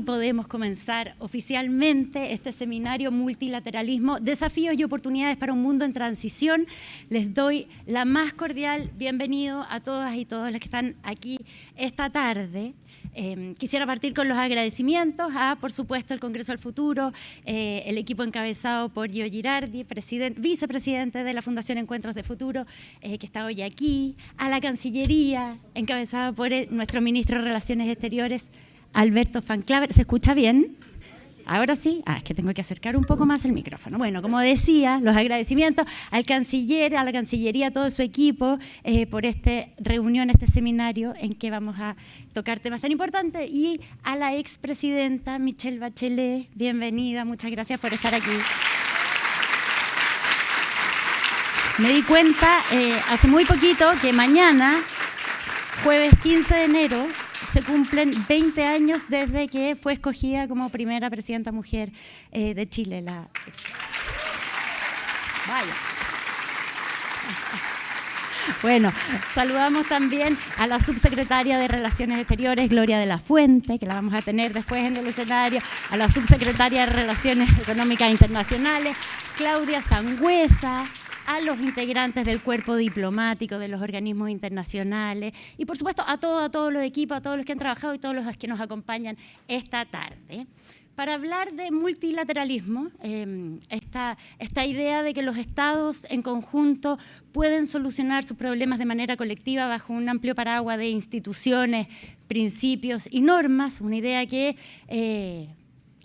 podemos comenzar oficialmente este seminario Multilateralismo, Desafíos y Oportunidades para un Mundo en Transición. Les doy la más cordial bienvenida a todas y todos los que están aquí esta tarde. Quisiera partir con los agradecimientos a, por supuesto, el Congreso del Futuro, el equipo encabezado por Gio Girardi, vicepresidente de la Fundación Encuentros de Futuro, que está hoy aquí, a la Cancillería, encabezada por nuestro ministro de Relaciones Exteriores, Alberto Van Claver. ¿Se escucha bien? ¿Ahora sí? Es que tengo que acercar un poco más el micrófono. Bueno, como decía, los agradecimientos al canciller, a la Cancillería, a todo su equipo por esta reunión, este seminario en que vamos a tocar temas tan importantes, y a la expresidenta Michelle Bachelet, bienvenida, muchas gracias por estar aquí. Me di cuenta hace muy poquito que mañana, jueves 15 de enero, se cumplen 20 años desde que fue escogida como primera presidenta mujer de Chile. Vaya. Bueno, saludamos también a la subsecretaria de Relaciones Exteriores, Gloria de la Fuente, que la vamos a tener después en el escenario, a la subsecretaria de Relaciones Económicas Internacionales, Claudia Sangüesa, a los integrantes del cuerpo diplomático, de los organismos internacionales y, por supuesto, a todos los equipos, a todos los que han trabajado y todos los que nos acompañan esta tarde. Para hablar de multilateralismo, esta idea de que los estados en conjunto pueden solucionar sus problemas de manera colectiva bajo un amplio paraguas de instituciones, principios y normas, una idea que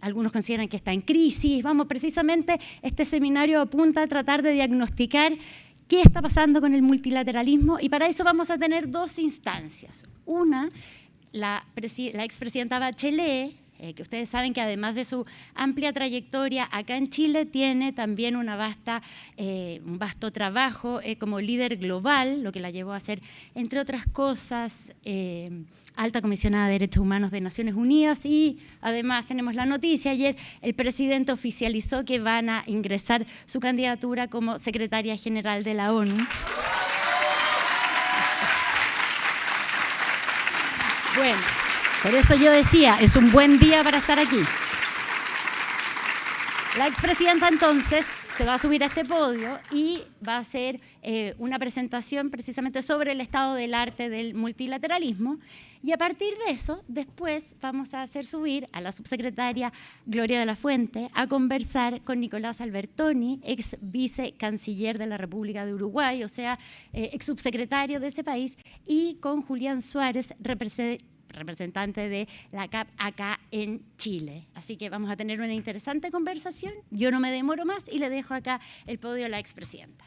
algunos consideran que está en crisis. Precisamente este seminario apunta a tratar de diagnosticar qué está pasando con el multilateralismo, y para eso vamos a tener dos instancias. Una, la expresidenta Bachelet, que ustedes saben que además de su amplia trayectoria acá en Chile, tiene también un vasto trabajo como líder global, lo que la llevó a ser, entre otras cosas, alta comisionada de Derechos Humanos de Naciones Unidas, y además tenemos la noticia, ayer el presidente oficializó que van a ingresar su candidatura como secretaria general de la ONU. Bueno, por eso yo decía, es un buen día para estar aquí. La expresidenta entonces se va a subir a este podio y va a hacer una presentación precisamente sobre el estado del arte del multilateralismo, y a partir de eso después vamos a hacer subir a la subsecretaria Gloria de la Fuente a conversar con Nicolás Albertoni, ex vicecanciller de la República de Uruguay, o sea, ex subsecretario de ese país, y con Julián Suárez, representante de la CAP acá en Chile. Así que vamos a tener una interesante conversación. Yo no me demoro más y le dejo acá el podio a la expresidenta.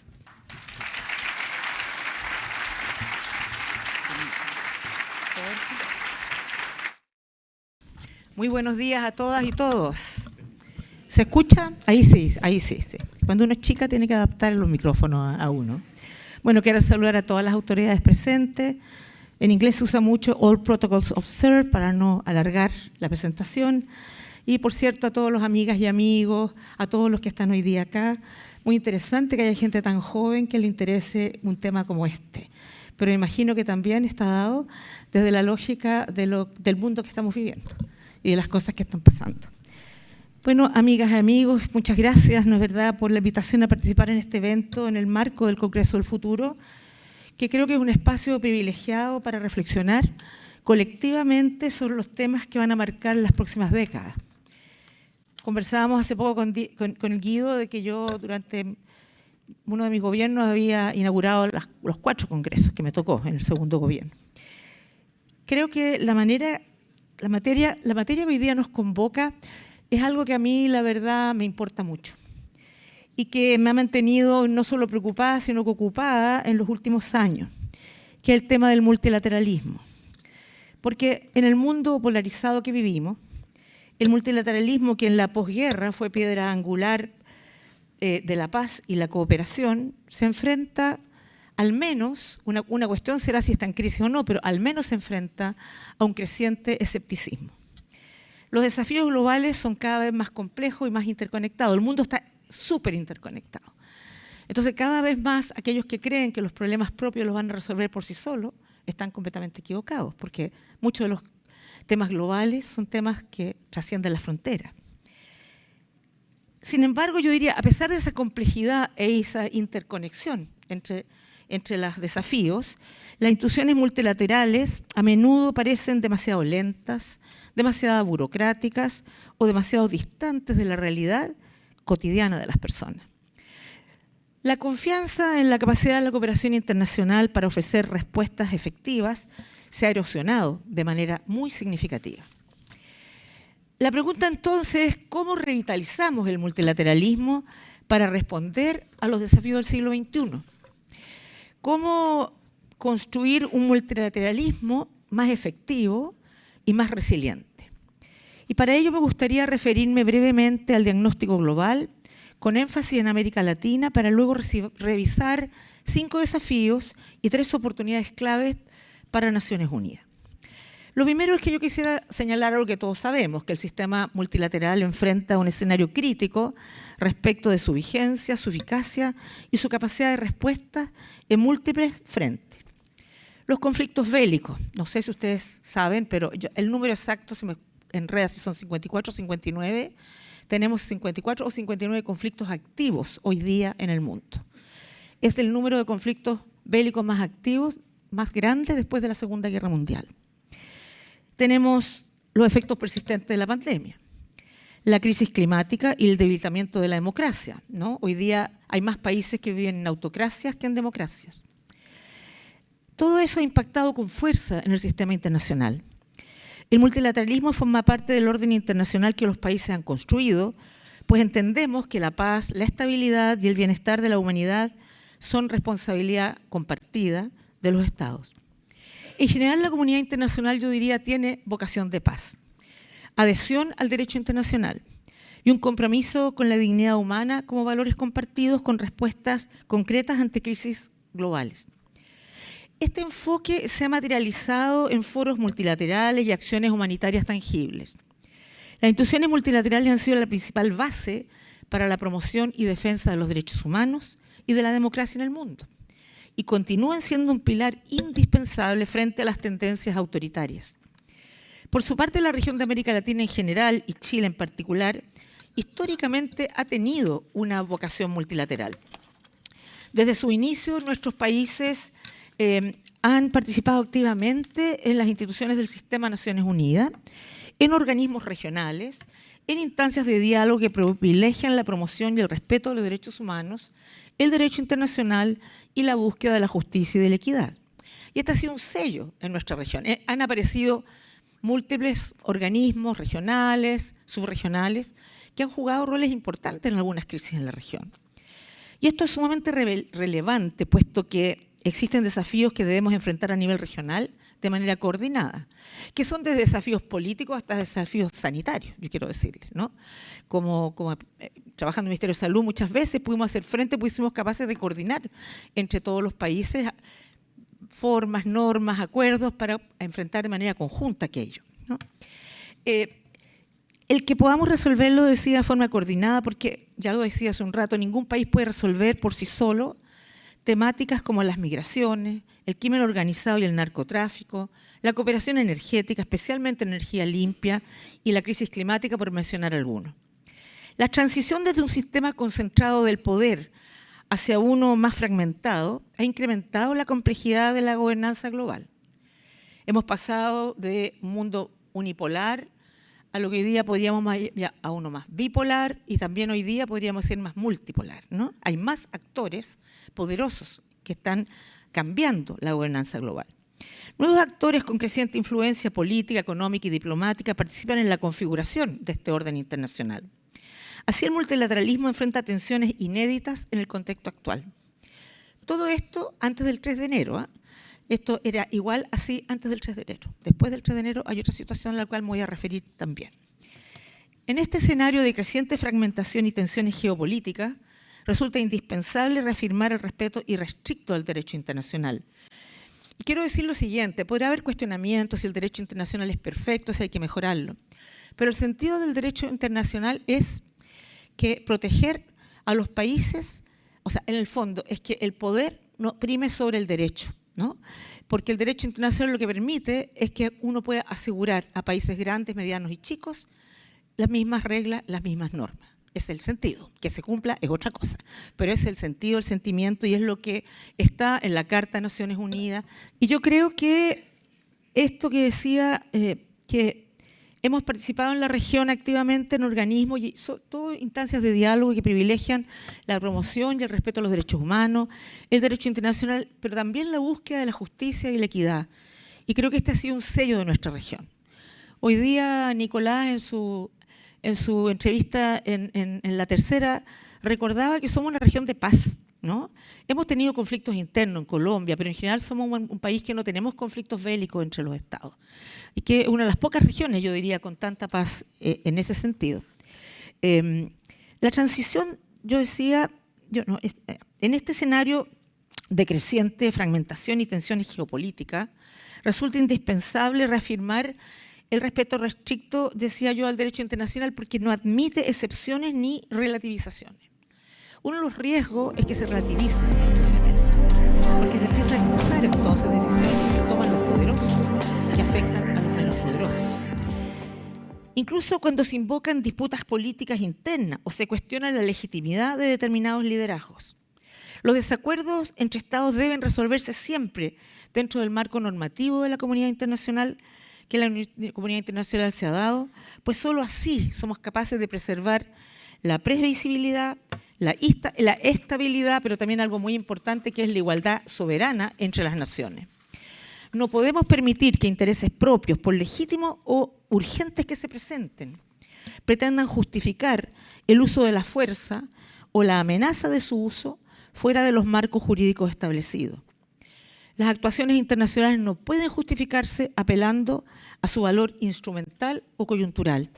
Muy buenos días a todas y todos. ¿Se escucha? Ahí sí. Cuando uno es chica tiene que adaptar los micrófonos a uno. Bueno, quiero saludar a todas las autoridades presentes. En inglés se usa mucho all protocols observed para no alargar la presentación. Y, por cierto, a todos los amigas y amigos, a todos los que están hoy día acá. Muy interesante que haya gente tan joven que le interese un tema como este. Pero imagino que también está dado desde la lógica del mundo que estamos viviendo y de las cosas que están pasando. Bueno, amigas y amigos, muchas gracias, ¿no es verdad?, por la invitación a participar en este evento en el marco del Congreso del Futuro, que creo que es un espacio privilegiado para reflexionar colectivamente sobre los temas que van a marcar las próximas décadas. Conversábamos hace poco con el Guido de que yo durante uno de mis gobiernos había inaugurado los 4 congresos que me tocó en el segundo gobierno. Creo que la materia que hoy día nos convoca es algo que a mí, la verdad, me importa mucho y que me ha mantenido no solo preocupada, sino que ocupada en los últimos años, que es el tema del multilateralismo. Porque en el mundo polarizado que vivimos, el multilateralismo, que en la posguerra fue piedra angular de la paz y la cooperación, se enfrenta al menos, una cuestión será si está en crisis o no, pero al menos se enfrenta a un creciente escepticismo. Los desafíos globales son cada vez más complejos y más interconectados. El mundo está súper interconectado. Entonces, cada vez más aquellos que creen que los problemas propios los van a resolver por sí solos están completamente equivocados, porque muchos de los temas globales son temas que trascienden las fronteras. Sin embargo, yo diría, a pesar de esa complejidad e esa interconexión entre los desafíos, las instituciones multilaterales a menudo parecen demasiado lentas, demasiado burocráticas o demasiado distantes de la realidad cotidiana de las personas. La confianza en la capacidad de la cooperación internacional para ofrecer respuestas efectivas se ha erosionado de manera muy significativa. La pregunta entonces es ¿cómo revitalizamos el multilateralismo para responder a los desafíos del siglo XXI? ¿Cómo construir un multilateralismo más efectivo y más resiliente? Y para ello me gustaría referirme brevemente al diagnóstico global, con énfasis en América Latina, para luego revisar 5 desafíos y 3 oportunidades claves para Naciones Unidas. Lo primero es que yo quisiera señalar algo que todos sabemos, que el sistema multilateral enfrenta un escenario crítico respecto de su vigencia, su eficacia y su capacidad de respuesta en múltiples frentes. Los conflictos bélicos, no sé si ustedes saben, pero el número exacto se me enreda si son 54 o 59, tenemos 54 o 59 conflictos activos hoy día en el mundo. Es el número de conflictos bélicos más activos, más grande después de la Segunda Guerra Mundial. Tenemos los efectos persistentes de la pandemia, la crisis climática y el debilitamiento de la democracia, ¿no? Hoy día hay más países que viven en autocracias que en democracias. Todo eso ha impactado con fuerza en el sistema internacional. El multilateralismo forma parte del orden internacional que los países han construido, pues entendemos que la paz, la estabilidad y el bienestar de la humanidad son responsabilidad compartida de los estados. En general, la comunidad internacional, yo diría, tiene vocación de paz, adhesión al derecho internacional y un compromiso con la dignidad humana como valores compartidos con respuestas concretas ante crisis globales. Este enfoque se ha materializado en foros multilaterales y acciones humanitarias tangibles. Las instituciones multilaterales han sido la principal base para la promoción y defensa de los derechos humanos y de la democracia en el mundo, y continúan siendo un pilar indispensable frente a las tendencias autoritarias. Por su parte, la región de América Latina en general, y Chile en particular, históricamente ha tenido una vocación multilateral. Desde su inicio, nuestros países han participado activamente en las instituciones del Sistema de Naciones Unidas, en organismos regionales, en instancias de diálogo que privilegian la promoción y el respeto de los derechos humanos, el derecho internacional y la búsqueda de la justicia y de la equidad. Y este ha sido un sello en nuestra región. Han aparecido múltiples organismos regionales, subregionales, que han jugado roles importantes en algunas crisis en la región. Y esto es sumamente relevante, puesto que existen desafíos que debemos enfrentar a nivel regional de manera coordinada, que son desde desafíos políticos hasta desafíos sanitarios, yo quiero decirles, ¿no? Como trabajando en el Ministerio de Salud, muchas veces pudimos hacer frente, pues fuimos capaces de coordinar entre todos los países formas, normas, acuerdos para enfrentar de manera conjunta aquello, ¿no? El que podamos resolverlo de forma coordinada, porque ya lo decía hace un rato, ningún país puede resolver por sí solo temáticas como las migraciones, el crimen organizado y el narcotráfico, la cooperación energética, especialmente energía limpia, y la crisis climática, por mencionar algunos. La transición desde un sistema concentrado del poder hacia uno más fragmentado ha incrementado la complejidad de la gobernanza global. Hemos pasado de un mundo unipolar a lo que hoy día podríamos a uno más bipolar, y también hoy día podríamos ser más multipolar, ¿no? Hay más actores poderosos que están cambiando la gobernanza global. Nuevos actores con creciente influencia política, económica y diplomática participan en la configuración de este orden internacional. Así, el multilateralismo enfrenta tensiones inéditas en el contexto actual. Todo esto antes del 3 de enero, ¿eh? Esto era igual así antes del 3 de enero. Después del 3 de enero hay otra situación a la cual me voy a referir también. En este escenario de creciente fragmentación y tensiones geopolíticas, resulta indispensable reafirmar el respeto irrestricto al derecho internacional. Y quiero decir lo siguiente: podrá haber cuestionamientos si el derecho internacional es perfecto, si hay que mejorarlo. Pero el sentido del derecho internacional es que proteger a los países, o sea, en el fondo, es que el poder no prime sobre el derecho, ¿no? porque el derecho internacional lo que permite es que uno pueda asegurar a países grandes, medianos y chicos las mismas reglas, las mismas normas. Es el sentido. Que se cumpla es otra cosa, pero es el sentido, el sentimiento, y es lo que está en la Carta de Naciones Unidas. Y yo creo que esto que decía, que hemos participado en la región activamente en organismos y todas instancias de diálogo que privilegian la promoción y el respeto a los derechos humanos, el derecho internacional, pero también la búsqueda de la justicia y la equidad. Y creo que este ha sido un sello de nuestra región. Hoy día Nicolás en su entrevista en La Tercera recordaba que somos una región de paz, ¿no? Hemos tenido conflictos internos en Colombia, pero en general somos un país que no tenemos conflictos bélicos entre los estados. Y que es una de las pocas regiones, yo diría, con tanta paz en ese sentido. La transición, yo decía, en este escenario de creciente fragmentación y tensiones geopolíticas, resulta indispensable reafirmar el respeto restricto, decía yo, al derecho internacional, porque no admite excepciones ni relativizaciones. Uno de los riesgos es que se relativicen estos elementos, porque se empieza a excusar entonces decisiones que toman los poderosos, que afectan a los menos poderosos. Incluso cuando se invocan disputas políticas internas o se cuestiona la legitimidad de determinados liderazgos. Los desacuerdos entre estados deben resolverse siempre dentro del marco normativo de la comunidad internacional que la comunidad internacional se ha dado, pues solo así somos capaces de preservar la previsibilidad, la estabilidad, pero también algo muy importante que es la igualdad soberana entre las naciones. No podemos permitir que intereses propios, por legítimos o urgentes que se presenten, pretendan justificar el uso de la fuerza o la amenaza de su uso fuera de los marcos jurídicos establecidos. Las actuaciones internacionales no pueden justificarse apelando a su valor instrumental o coyuntural.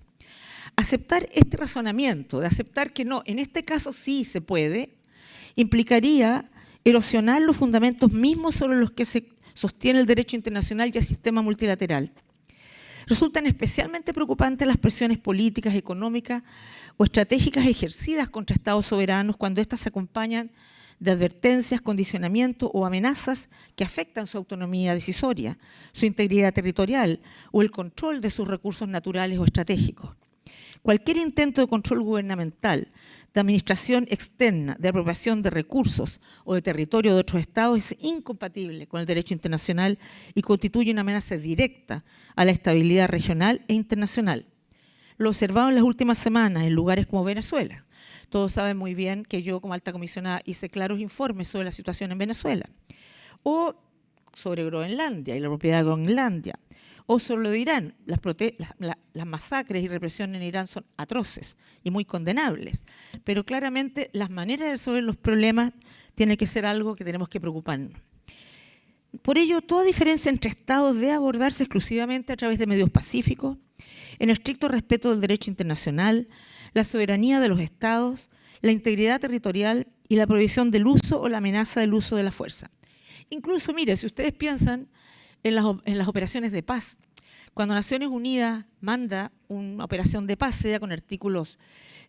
Aceptar este razonamiento, de aceptar que no, en este caso sí se puede, implicaría erosionar los fundamentos mismos sobre los que se sostiene el derecho internacional y el sistema multilateral. Resultan especialmente preocupantes las presiones políticas, económicas o estratégicas ejercidas contra estados soberanos cuando éstas se acompañan de advertencias, condicionamientos o amenazas que afectan su autonomía decisoria, su integridad territorial o el control de sus recursos naturales o estratégicos. Cualquier intento de control gubernamental, de administración externa, de apropiación de recursos o de territorio de otros estados es incompatible con el derecho internacional y constituye una amenaza directa a la estabilidad regional e internacional. Lo observado en las últimas semanas en lugares como Venezuela. Todos saben muy bien que yo, como alta comisionada, hice claros informes sobre la situación en Venezuela, o sobre Groenlandia y la propiedad de Groenlandia, o sobre lo de Irán. Las masacres y represión en Irán son atroces y muy condenables, pero claramente las maneras de resolver los problemas tienen que ser algo que tenemos que preocuparnos. Por ello, toda diferencia entre estados debe abordarse exclusivamente a través de medios pacíficos, en estricto respeto del derecho internacional, la soberanía de los estados, la integridad territorial y la prohibición del uso o la amenaza del uso de la fuerza. Incluso, mire, si ustedes piensan en las operaciones de paz, cuando Naciones Unidas manda una operación de paz, sea con artículos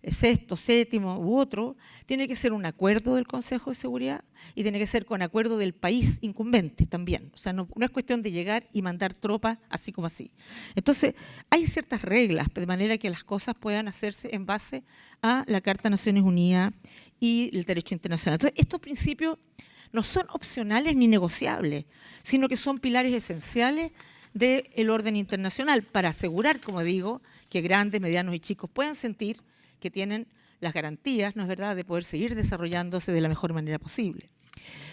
6, 7 u otro, tiene que ser un acuerdo del Consejo de Seguridad y tiene que ser con acuerdo del país incumbente también. O sea, no es cuestión de llegar y mandar tropas así como así. Entonces, hay ciertas reglas de manera que las cosas puedan hacerse en base a la Carta de Naciones Unidas y el derecho internacional. Entonces, estos principios no son opcionales ni negociables, sino que son pilares esenciales del orden internacional para asegurar, como digo, que grandes, medianos y chicos puedan sentir que tienen las garantías, ¿no es verdad?, de poder seguir desarrollándose de la mejor manera posible.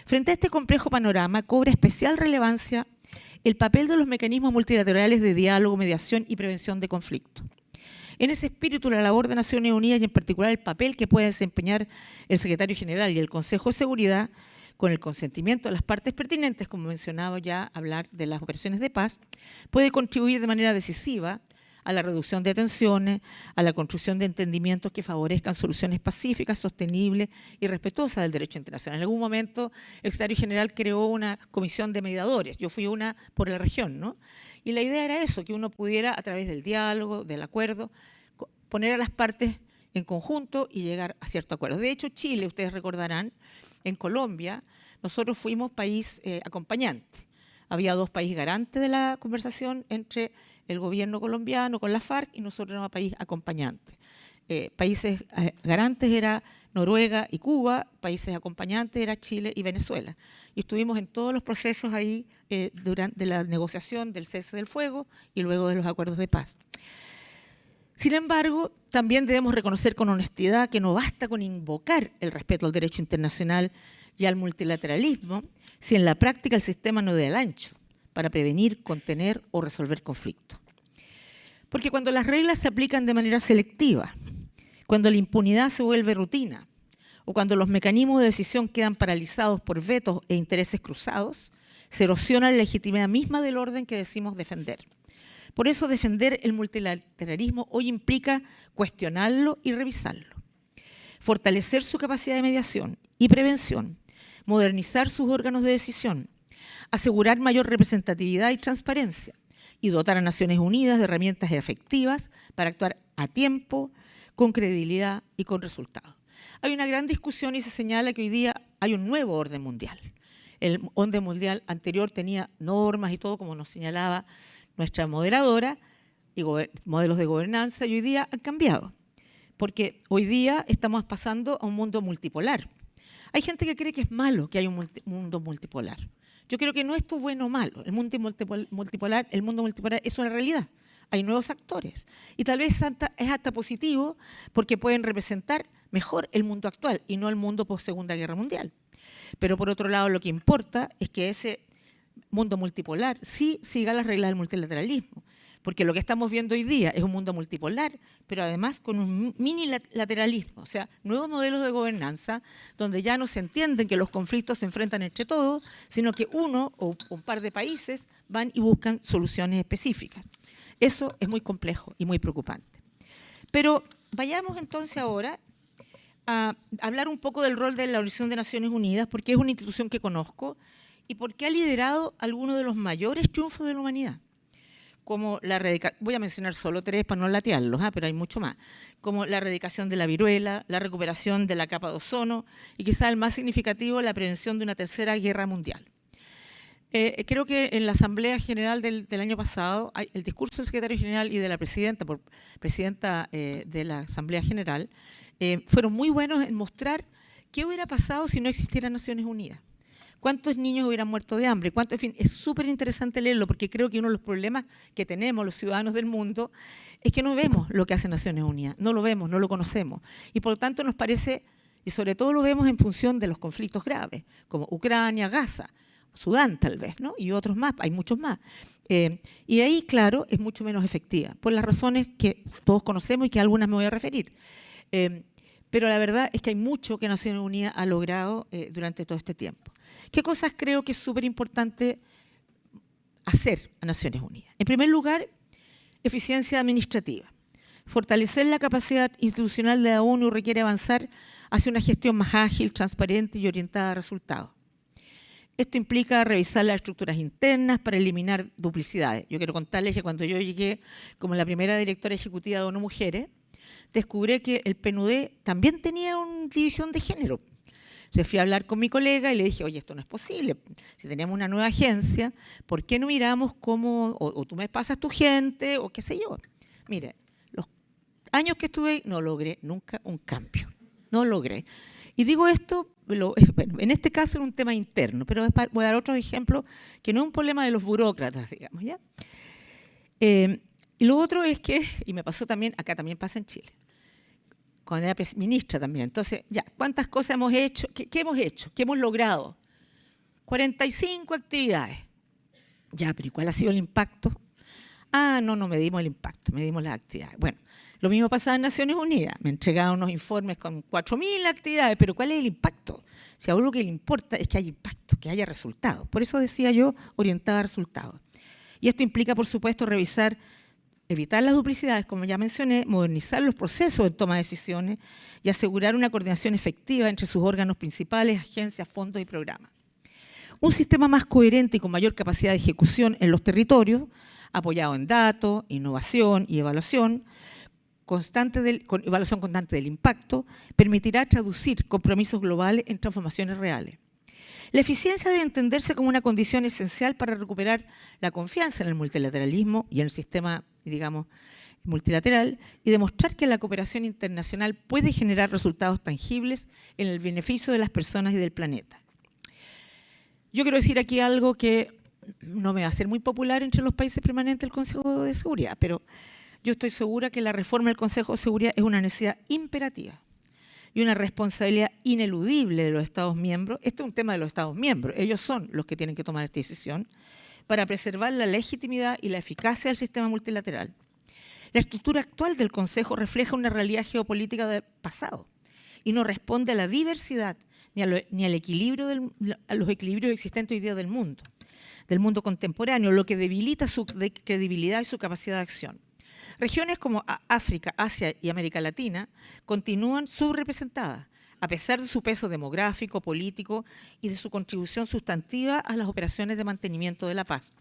Frente a este complejo panorama, cobra especial relevancia el papel de los mecanismos multilaterales de diálogo, mediación y prevención de conflictos. En ese espíritu, la labor de Naciones Unidas y en particular el papel que puede desempeñar el secretario general y el Consejo de Seguridad, con el consentimiento de las partes pertinentes, como mencionaba ya, hablar de las operaciones de paz, puede contribuir de manera decisiva a la reducción de tensiones, a la construcción de entendimientos que favorezcan soluciones pacíficas, sostenibles y respetuosas del derecho internacional. En algún momento el secretario general creó una comisión de mediadores, yo fui una por la región, ¿no? Y la idea era eso, que uno pudiera a través del diálogo, del acuerdo, poner a las partes en conjunto y llegar a cierto acuerdo. De hecho, Chile, ustedes recordarán, en Colombia, nosotros fuimos país acompañante. Había 2 países garantes de la conversación entre el gobierno colombiano con la FARC y nosotros éramos país acompañante. Países garantes era Noruega y Cuba, países acompañantes era Chile y Venezuela. Y estuvimos en todos los procesos ahí durante la negociación del cese del fuego y luego de los acuerdos de paz. Sin embargo, también debemos reconocer con honestidad que no basta con invocar el respeto al derecho internacional y al multilateralismo si en la práctica el sistema no da el ancho para prevenir, contener o resolver conflictos. Porque cuando las reglas se aplican de manera selectiva, cuando la impunidad se vuelve rutina o cuando los mecanismos de decisión quedan paralizados por vetos e intereses cruzados, se erosiona la legitimidad misma del orden que decimos defender. Por eso defender el multilateralismo hoy implica cuestionarlo y revisarlo, fortalecer su capacidad de mediación y prevención, modernizar sus órganos de decisión, asegurar mayor representatividad y transparencia y dotar a Naciones Unidas de herramientas efectivas para actuar a tiempo, con credibilidad y con resultados. Hay una gran discusión y se señala que hoy día hay un nuevo orden mundial. El orden mundial anterior tenía normas y todo, como nos señalaba nuestra moderadora, y modelos de gobernanza, y hoy día han cambiado, porque hoy día estamos pasando a un mundo multipolar. Hay gente que cree que es malo que haya un mundo multipolar. Yo creo que no es esto bueno o malo. El mundo multipolar es una realidad. Hay nuevos actores. Y tal vez es hasta positivo porque pueden representar mejor el mundo actual y no el mundo post-Segunda Guerra Mundial. Pero por otro lado, lo que importa es que ese mundo multipolar sí siga las reglas del multilateralismo. Porque lo que estamos viendo hoy día es un mundo multipolar, pero además con un minilateralismo, o sea, nuevos modelos de gobernanza donde ya no se entienden que los conflictos se enfrentan entre todos, sino que uno o un par de países van y buscan soluciones específicas. Eso es muy complejo y muy preocupante. Pero vayamos entonces ahora a hablar un poco del rol de la Organización de Naciones Unidas, porque es una institución que conozco y porque ha liderado algunos de los mayores triunfos de la humanidad. Como la erradicación, voy a mencionar solo 3 para no latearlos, pero hay mucho más, como la erradicación de la viruela, la recuperación de la capa de ozono y quizá el más significativo, la prevención de una tercera guerra mundial. Creo que en la Asamblea General del año pasado, el discurso del secretario general y de la presidenta de la Asamblea General fueron muy buenos en mostrar qué hubiera pasado si no existieran Naciones Unidas. ¿Cuántos niños hubieran muerto de hambre? En fin, es súper interesante leerlo porque creo que uno de los problemas que tenemos los ciudadanos del mundo es que no vemos lo que hace Naciones Unidas, no lo vemos, no lo conocemos. Y por lo tanto nos parece, y sobre todo lo vemos en función de los conflictos graves, como Ucrania, Gaza, Sudán tal vez, ¿no? Y otros más, hay muchos más. Y ahí, claro, es mucho menos efectiva, por las razones que todos conocemos y que a algunas me voy a referir. Pero la verdad es que hay mucho que Naciones Unidas ha logrado durante todo este tiempo. ¿Qué cosas creo que es súper importante hacer a Naciones Unidas? En primer lugar, eficiencia administrativa. Fortalecer la capacidad institucional de la ONU requiere avanzar hacia una gestión más ágil, transparente y orientada a resultados. Esto implica revisar las estructuras internas para eliminar duplicidades. Yo quiero contarles que cuando yo llegué como la primera directora ejecutiva de ONU Mujeres, descubrí que el PNUD también tenía una división de género. Entonces fui a hablar con mi colega y le dije, oye, esto no es posible. Si tenemos una nueva agencia, ¿por qué no miramos cómo, o tú me pasas tu gente, o qué sé yo? Mire, los años que estuve no logré nunca un cambio. No logré. Y digo esto, bueno, en este caso era un tema interno, pero voy a dar otros ejemplos que no es un problema de los burócratas, digamos, ¿ya? Y lo otro es que, y me pasó también, acá también pasa en Chile, cuando era ministra también. Entonces, ya, ¿cuántas cosas hemos hecho? ¿Qué hemos hecho? ¿Qué hemos logrado? 45 actividades. Ya, pero ¿y cuál ha sido el impacto? No medimos el impacto, medimos las actividades. Bueno, lo mismo pasaba en Naciones Unidas. Me entregaban unos informes con 4.000 actividades, pero ¿cuál es el impacto? Si a uno lo que le importa es que haya impacto, que haya resultados. Por eso decía yo, orientada a resultados. Y esto implica, por supuesto, evitar las duplicidades, como ya mencioné, modernizar los procesos de toma de decisiones y asegurar una coordinación efectiva entre sus órganos principales, agencias, fondos y programas. Un sistema más coherente y con mayor capacidad de ejecución en los territorios, apoyado en datos, innovación y evaluación constante del impacto, permitirá traducir compromisos globales en transformaciones reales. La eficiencia debe entenderse como una condición esencial para recuperar la confianza en el multilateralismo y en el sistema, digamos, multilateral, y demostrar que la cooperación internacional puede generar resultados tangibles en el beneficio de las personas y del planeta. Yo quiero decir aquí algo que no me va a ser muy popular entre los países permanentes del Consejo de Seguridad, pero yo estoy segura que la reforma del Consejo de Seguridad es una necesidad imperativa y una responsabilidad ineludible de los Estados miembros. Esto es un tema de los Estados miembros. Ellos son los que tienen que tomar esta decisión para preservar la legitimidad y la eficacia del sistema multilateral. La estructura actual del Consejo refleja una realidad geopolítica del pasado y no responde a la diversidad ni al equilibrio a los equilibrios existentes hoy día del mundo contemporáneo, lo que debilita su credibilidad y su capacidad de acción. Regiones como África, Asia y América Latina continúan subrepresentadas, a pesar de su peso demográfico, político y de su contribución sustantiva a las operaciones de mantenimiento de la paz.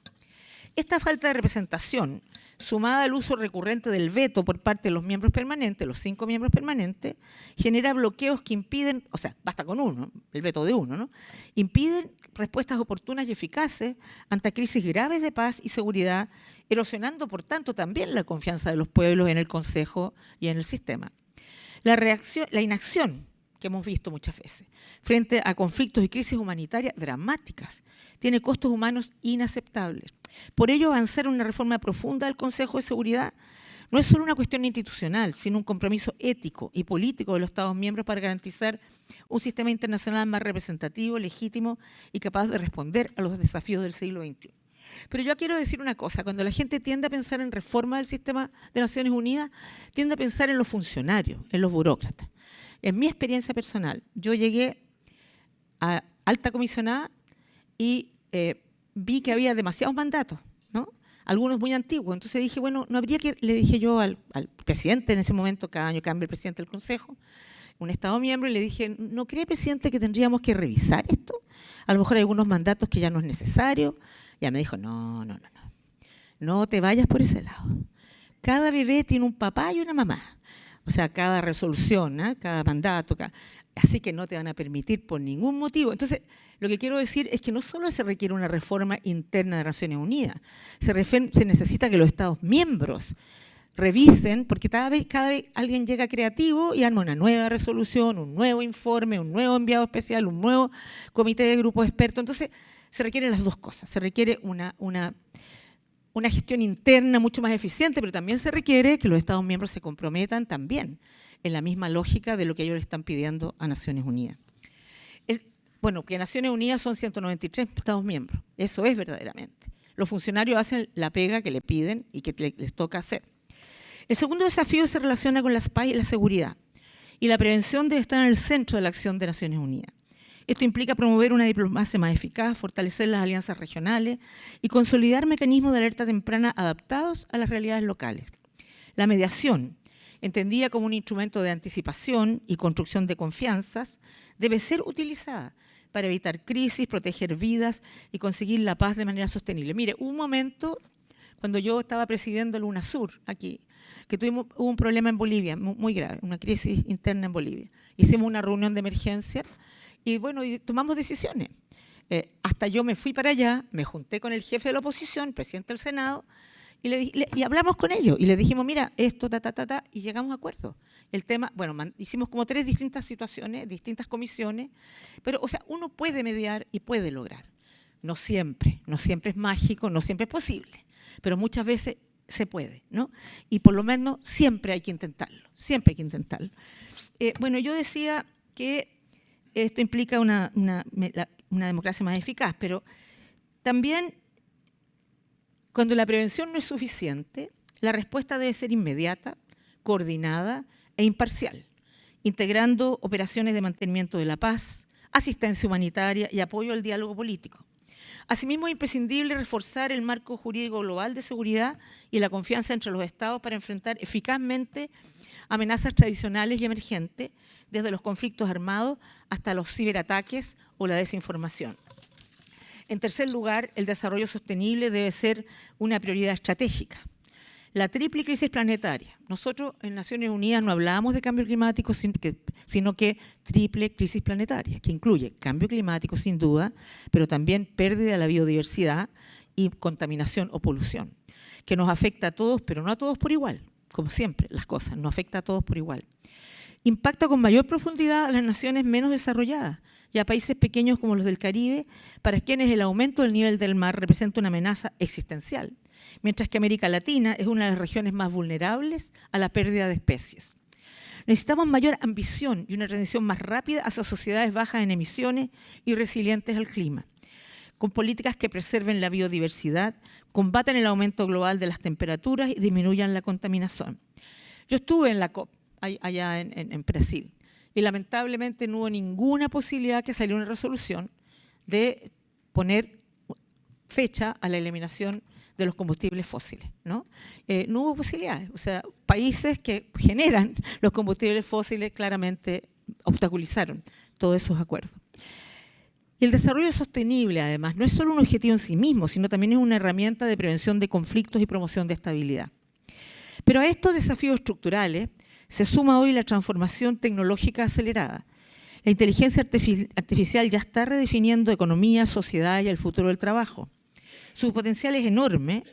Esta falta de representación, sumada al uso recurrente del veto por parte de los miembros permanentes, los 5 miembros permanentes, genera bloqueos que impiden, o sea, basta con uno, el veto de uno, ¿no? Impiden respuestas oportunas y eficaces ante crisis graves de paz y seguridad, erosionando, por tanto, también la confianza de los pueblos en el Consejo y en el sistema. La inacción que hemos visto muchas veces frente a conflictos y crisis humanitarias dramáticas tiene costos humanos inaceptables. Por ello, avanzar en una reforma profunda del Consejo de Seguridad no es solo una cuestión institucional, sino un compromiso ético y político de los Estados miembros para garantizar un sistema internacional más representativo, legítimo y capaz de responder a los desafíos del siglo XXI. Pero yo quiero decir una cosa, cuando la gente tiende a pensar en reforma del sistema de Naciones Unidas, tiende a pensar en los funcionarios, en los burócratas. En mi experiencia personal, yo llegué a alta comisionada y vi que había demasiados mandatos, ¿no? Algunos muy antiguos. Entonces dije, bueno, no habría que, le dije yo al presidente en ese momento, cada año cambia el presidente del Consejo, un Estado miembro, y le dije, ¿no cree, presidente, que tendríamos que revisar esto? A lo mejor hay algunos mandatos que ya no es necesario. Ya me dijo, no te vayas por ese lado. Cada bebé tiene un papá y una mamá. O sea, cada resolución, ¿eh? Cada mandato, así que no te van a permitir por ningún motivo. Entonces, lo que quiero decir es que no solo se requiere una reforma interna de Naciones Unidas, se necesita que los Estados miembros revisen, porque cada vez alguien llega creativo y arma una nueva resolución, un nuevo informe, un nuevo enviado especial, un nuevo comité de grupos expertos. Entonces, se requieren las dos cosas. Se requiere una gestión interna mucho más eficiente, pero también se requiere que los Estados miembros se comprometan también en la misma lógica de lo que ellos le están pidiendo a Naciones Unidas. Bueno, que Naciones Unidas son 193 Estados miembros, eso es verdaderamente. Los funcionarios hacen la pega que le piden y que les toca hacer. El segundo desafío se relaciona con la paz y la seguridad, y la prevención debe estar en el centro de la acción de Naciones Unidas. Esto implica promover una diplomacia más eficaz, fortalecer las alianzas regionales y consolidar mecanismos de alerta temprana adaptados a las realidades locales. La mediación, entendida como un instrumento de anticipación y construcción de confianzas, debe ser utilizada para evitar crisis, proteger vidas y conseguir la paz de manera sostenible. Mire, hubo un momento cuando yo estaba presidiendo el UNASUR aquí, que hubo un problema en Bolivia muy grave, una crisis interna en Bolivia. Hicimos una reunión de emergencia y bueno, tomamos decisiones. Hasta yo me fui para allá, me junté con el jefe de la oposición, presidente del Senado, y hablamos con ellos y les dijimos, mira, esto, y llegamos a acuerdos. El tema, bueno, hicimos como 3 distintas situaciones, distintas comisiones, pero, o sea, uno puede mediar y puede lograr. No siempre es mágico, no siempre es posible, pero muchas veces se puede, ¿no? Y por lo menos siempre hay que intentarlo, siempre hay que intentarlo. Bueno, yo decía que esto implica una democracia más eficaz, pero también cuando la prevención no es suficiente, la respuesta debe ser inmediata, coordinada e imparcial, integrando operaciones de mantenimiento de la paz, asistencia humanitaria y apoyo al diálogo político. Asimismo, es imprescindible reforzar el marco jurídico global de seguridad y la confianza entre los Estados para enfrentar eficazmente amenazas tradicionales y emergentes, desde los conflictos armados hasta los ciberataques o la desinformación. En tercer lugar, el desarrollo sostenible debe ser una prioridad estratégica. La triple crisis planetaria. Nosotros en Naciones Unidas no hablábamos de cambio climático, sino que triple crisis planetaria, que incluye cambio climático sin duda, pero también pérdida de la biodiversidad y contaminación o polución, que nos afecta a todos, pero no a todos por igual, como siempre las cosas, nos afecta a todos por igual. Impacta con mayor profundidad a las naciones menos desarrolladas y a países pequeños como los del Caribe, para quienes el aumento del nivel del mar representa una amenaza existencial, mientras que América Latina es una de las regiones más vulnerables a la pérdida de especies. Necesitamos mayor ambición y una transición más rápida hacia sociedades bajas en emisiones y resilientes al clima, con políticas que preserven la biodiversidad, combatan el aumento global de las temperaturas y disminuyan la contaminación. Yo estuve en la COP allá en Brasil y lamentablemente no hubo ninguna posibilidad que saliera una resolución de poner fecha a la eliminación de los combustibles fósiles, ¿no? No hubo posibilidades. O sea, países que generan los combustibles fósiles claramente obstaculizaron todos esos acuerdos. Y el desarrollo sostenible, además, no es solo un objetivo en sí mismo, sino también es una herramienta de prevención de conflictos y promoción de estabilidad. Pero a estos desafíos estructurales se suma hoy la transformación tecnológica acelerada. La inteligencia artificial ya está redefiniendo economía, sociedad y el futuro del trabajo. Su potencial es enorme,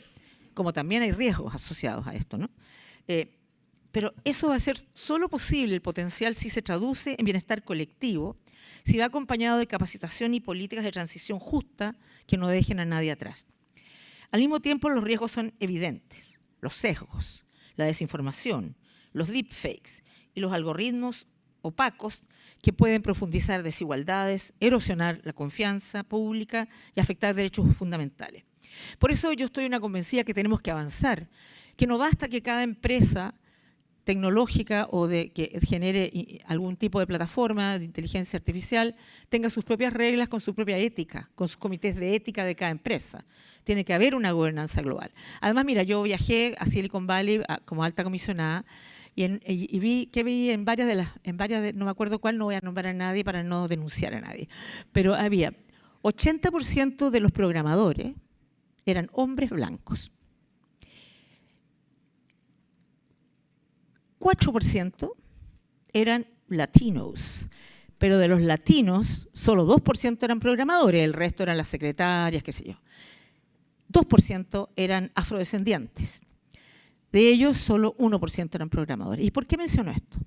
como también hay riesgos asociados a esto, ¿no? Pero eso va a ser solo posible, el potencial, si se traduce en bienestar colectivo, si va acompañado de capacitación y políticas de transición justa que no dejen a nadie atrás. Al mismo tiempo, los riesgos son evidentes. Los sesgos, la desinformación, los deepfakes y los algoritmos opacos que pueden profundizar desigualdades, erosionar la confianza pública y afectar derechos fundamentales. Por eso yo estoy convencida que tenemos que avanzar, que no basta que cada empresa tecnológica o que genere algún tipo de plataforma de inteligencia artificial tenga sus propias reglas con su propia ética, con sus comités de ética de cada empresa. Tiene que haber una gobernanza global. Además, mira, yo viajé a Silicon Valley como alta comisionada y vi en varias no me acuerdo cuál, no voy a nombrar a nadie para no denunciar a nadie, pero había 80% de los programadores eran hombres blancos. 4% eran latinos, pero de los latinos solo 2% eran programadores, el resto eran las secretarias, qué sé yo. 2% eran afrodescendientes. De ellos solo 1% eran programadores. ¿Y por qué menciono esto?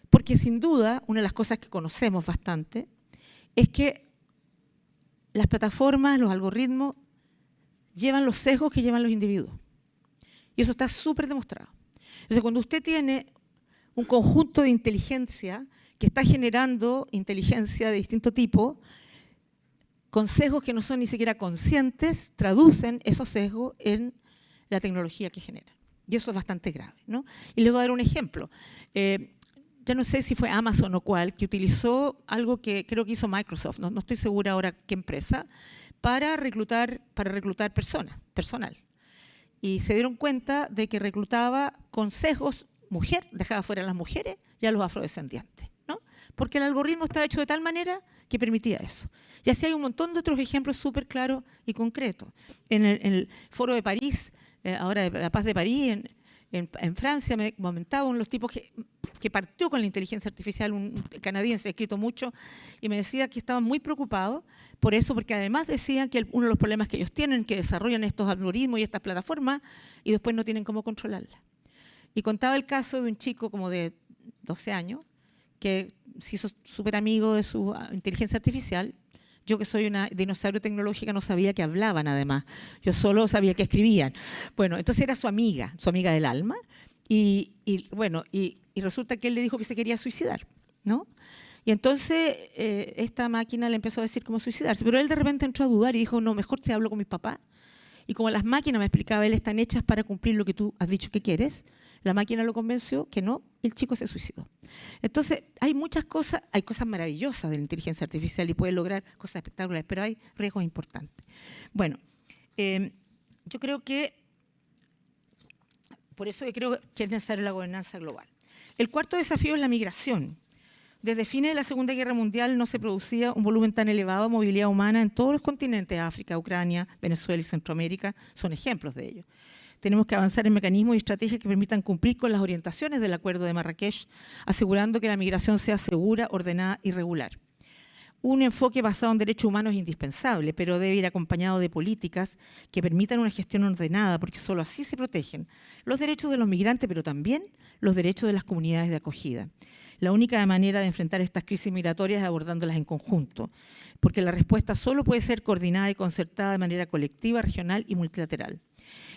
Porque sin duda una de las cosas que conocemos bastante es que las plataformas, los algoritmos llevan los sesgos que llevan los individuos. Y eso está súper demostrado. Entonces, cuando usted tiene un conjunto de inteligencia que está generando inteligencia de distinto tipo, con sesgos que no son ni siquiera conscientes, traducen esos sesgos en la tecnología que generan. Y eso es bastante grave, ¿no? Y les voy a dar un ejemplo. Ya no sé si fue Amazon o cuál, que utilizó algo que creo que hizo Microsoft, no estoy segura ahora qué empresa, para reclutar personal. Y se dieron cuenta de que reclutaba con sesgos mujer, dejaba fuera a las mujeres y a los afrodescendientes, ¿no? Porque el algoritmo está hecho de tal manera que permitía eso. Y así hay un montón de otros ejemplos súper claros y concretos. En el Foro de París, ahora de la Paz de París, en Francia, me comentaban los tipos que partió con la inteligencia artificial, un canadiense, ha escrito mucho, y me decía que estaban muy preocupados por eso, porque además decían que uno de los problemas que ellos tienen, que desarrollan estos algoritmos y estas plataformas, y después no tienen cómo controlarlas. Y contaba el caso de un chico como de 12 años, que se hizo súper amigo de su inteligencia artificial. Yo, que soy una dinosaurio tecnológica, no sabía que hablaban además. Yo solo sabía que escribían. Bueno, entonces era su amiga del alma. Y resulta que él le dijo que se quería suicidar, ¿no? Y entonces esta máquina le empezó a decir cómo suicidarse. Pero él de repente entró a dudar y dijo, no, mejor se hablo con mis papás. Y como las máquinas, me explicaba él, están hechas para cumplir lo que tú has dicho que quieres, la máquina lo convenció que no, el chico se suicidó. Entonces, hay muchas cosas, hay cosas maravillosas de la inteligencia artificial y puede lograr cosas espectaculares, pero hay riesgos importantes. Bueno, yo creo que, por eso yo creo que es necesaria la gobernanza global. El cuarto desafío es la migración. Desde fines de la Segunda Guerra Mundial no se producía un volumen tan elevado de movilidad humana en todos los continentes. África, Ucrania, Venezuela y Centroamérica son ejemplos de ello. Tenemos que avanzar en mecanismos y estrategias que permitan cumplir con las orientaciones del Acuerdo de Marrakech, asegurando que la migración sea segura, ordenada y regular. Un enfoque basado en derechos humanos es indispensable, pero debe ir acompañado de políticas que permitan una gestión ordenada, porque solo así se protegen los derechos de los migrantes, pero también los derechos de las comunidades de acogida. La única manera de enfrentar estas crisis migratorias es abordándolas en conjunto, porque la respuesta solo puede ser coordinada y concertada de manera colectiva, regional y multilateral.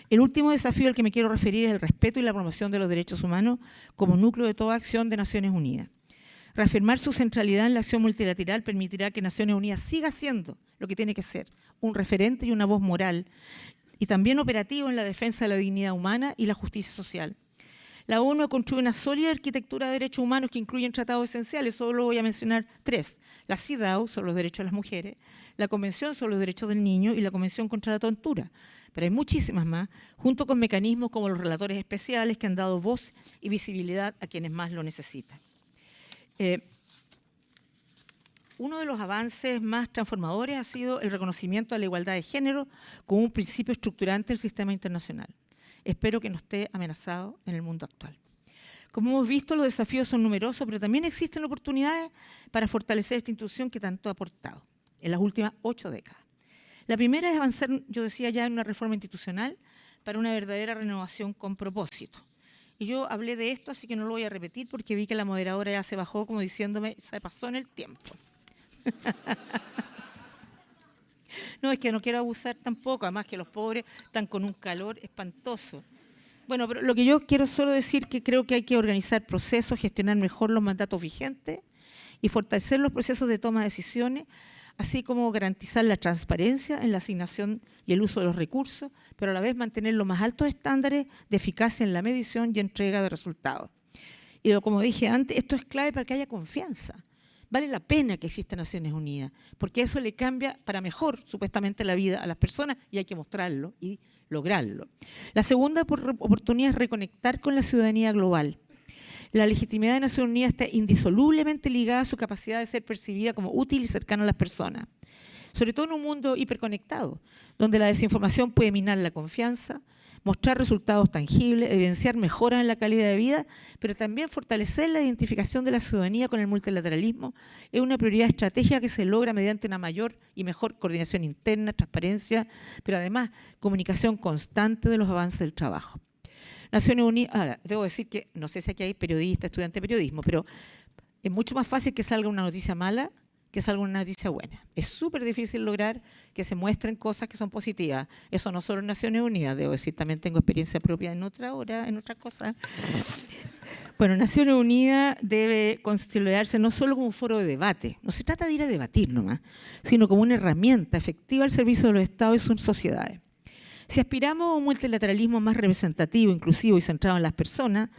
El último desafío al que me quiero referir es el respeto y la promoción de los derechos humanos como núcleo de toda acción de Naciones Unidas. Reafirmar su centralidad en la acción multilateral permitirá que Naciones Unidas siga siendo lo que tiene que ser, un referente y una voz moral, y también operativo en la defensa de la dignidad humana y la justicia social. La ONU construye una sólida arquitectura de derechos humanos que incluyen tratados esenciales, solo voy a mencionar 3. La CEDAW sobre los derechos de las mujeres, la Convención sobre los derechos del niño y la Convención contra la tortura. Pero hay muchísimas más, junto con mecanismos como los relatores especiales que han dado voz y visibilidad a quienes más lo necesitan. Uno de los avances más transformadores ha sido el reconocimiento a la igualdad de género como un principio estructurante del sistema internacional. Espero que no esté amenazado en el mundo actual. Como hemos visto, los desafíos son numerosos, pero también existen oportunidades para fortalecer esta institución que tanto ha aportado en las últimas 8 décadas. La primera es avanzar, yo decía ya, en una reforma institucional para una verdadera renovación con propósito. Y yo hablé de esto, así que no lo voy a repetir porque vi que la moderadora ya se bajó como diciéndome, se pasó en el tiempo. No, es que no quiero abusar tampoco, además que los pobres están con un calor espantoso. Bueno, pero lo que yo quiero solo decir que creo que hay que organizar procesos, gestionar mejor los mandatos vigentes y fortalecer los procesos de toma de decisiones, así como garantizar la transparencia en la asignación y el uso de los recursos, pero a la vez mantener los más altos estándares de eficacia en la medición y entrega de resultados. Y como dije antes, esto es clave para que haya confianza. Vale la pena que exista Naciones Unidas, porque eso le cambia para mejor, supuestamente, la vida a las personas y hay que mostrarlo y lograrlo. La segunda oportunidad es reconectar con la ciudadanía global. La legitimidad de Naciones Unidas está indisolublemente ligada a su capacidad de ser percibida como útil y cercana a las personas, sobre todo en un mundo hiperconectado, donde la desinformación puede minar la confianza, mostrar resultados tangibles, evidenciar mejoras en la calidad de vida, pero también fortalecer la identificación de la ciudadanía con el multilateralismo es una prioridad estratégica que se logra mediante una mayor y mejor coordinación interna, transparencia, pero además comunicación constante de los avances del trabajo. Naciones Unidas, ahora, debo decir que, no sé si aquí hay periodistas, estudiantes de periodismo, pero es mucho más fácil que salga una noticia mala que salga una noticia buena. Es súper difícil lograr que se muestren cosas que son positivas. Eso no solo en Naciones Unidas, debo decir, también tengo experiencia propia en otras cosas. Bueno, Naciones Unidas debe consolidarse no solo como un foro de debate, no se trata de ir a debatir nomás, sino como una herramienta efectiva al servicio de los Estados y sus sociedades. Si aspiramos a un multilateralismo más representativo, inclusivo y centrado en las personas,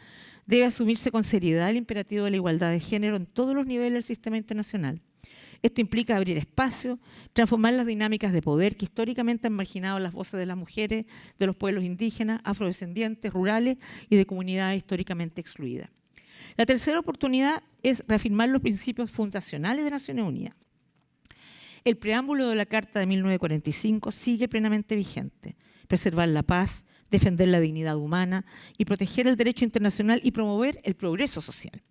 debe asumirse con seriedad el imperativo de la igualdad de género en todos los niveles del sistema internacional. Esto implica abrir espacio, transformar las dinámicas de poder que históricamente han marginado las voces de las mujeres, de los pueblos indígenas, afrodescendientes, rurales y de comunidades históricamente excluidas. La tercera oportunidad es reafirmar los principios fundacionales de Naciones Unidas. El preámbulo de la Carta de 1945 sigue plenamente vigente. Preservar la paz, defender la dignidad humana y proteger el derecho internacional y promover el progreso social.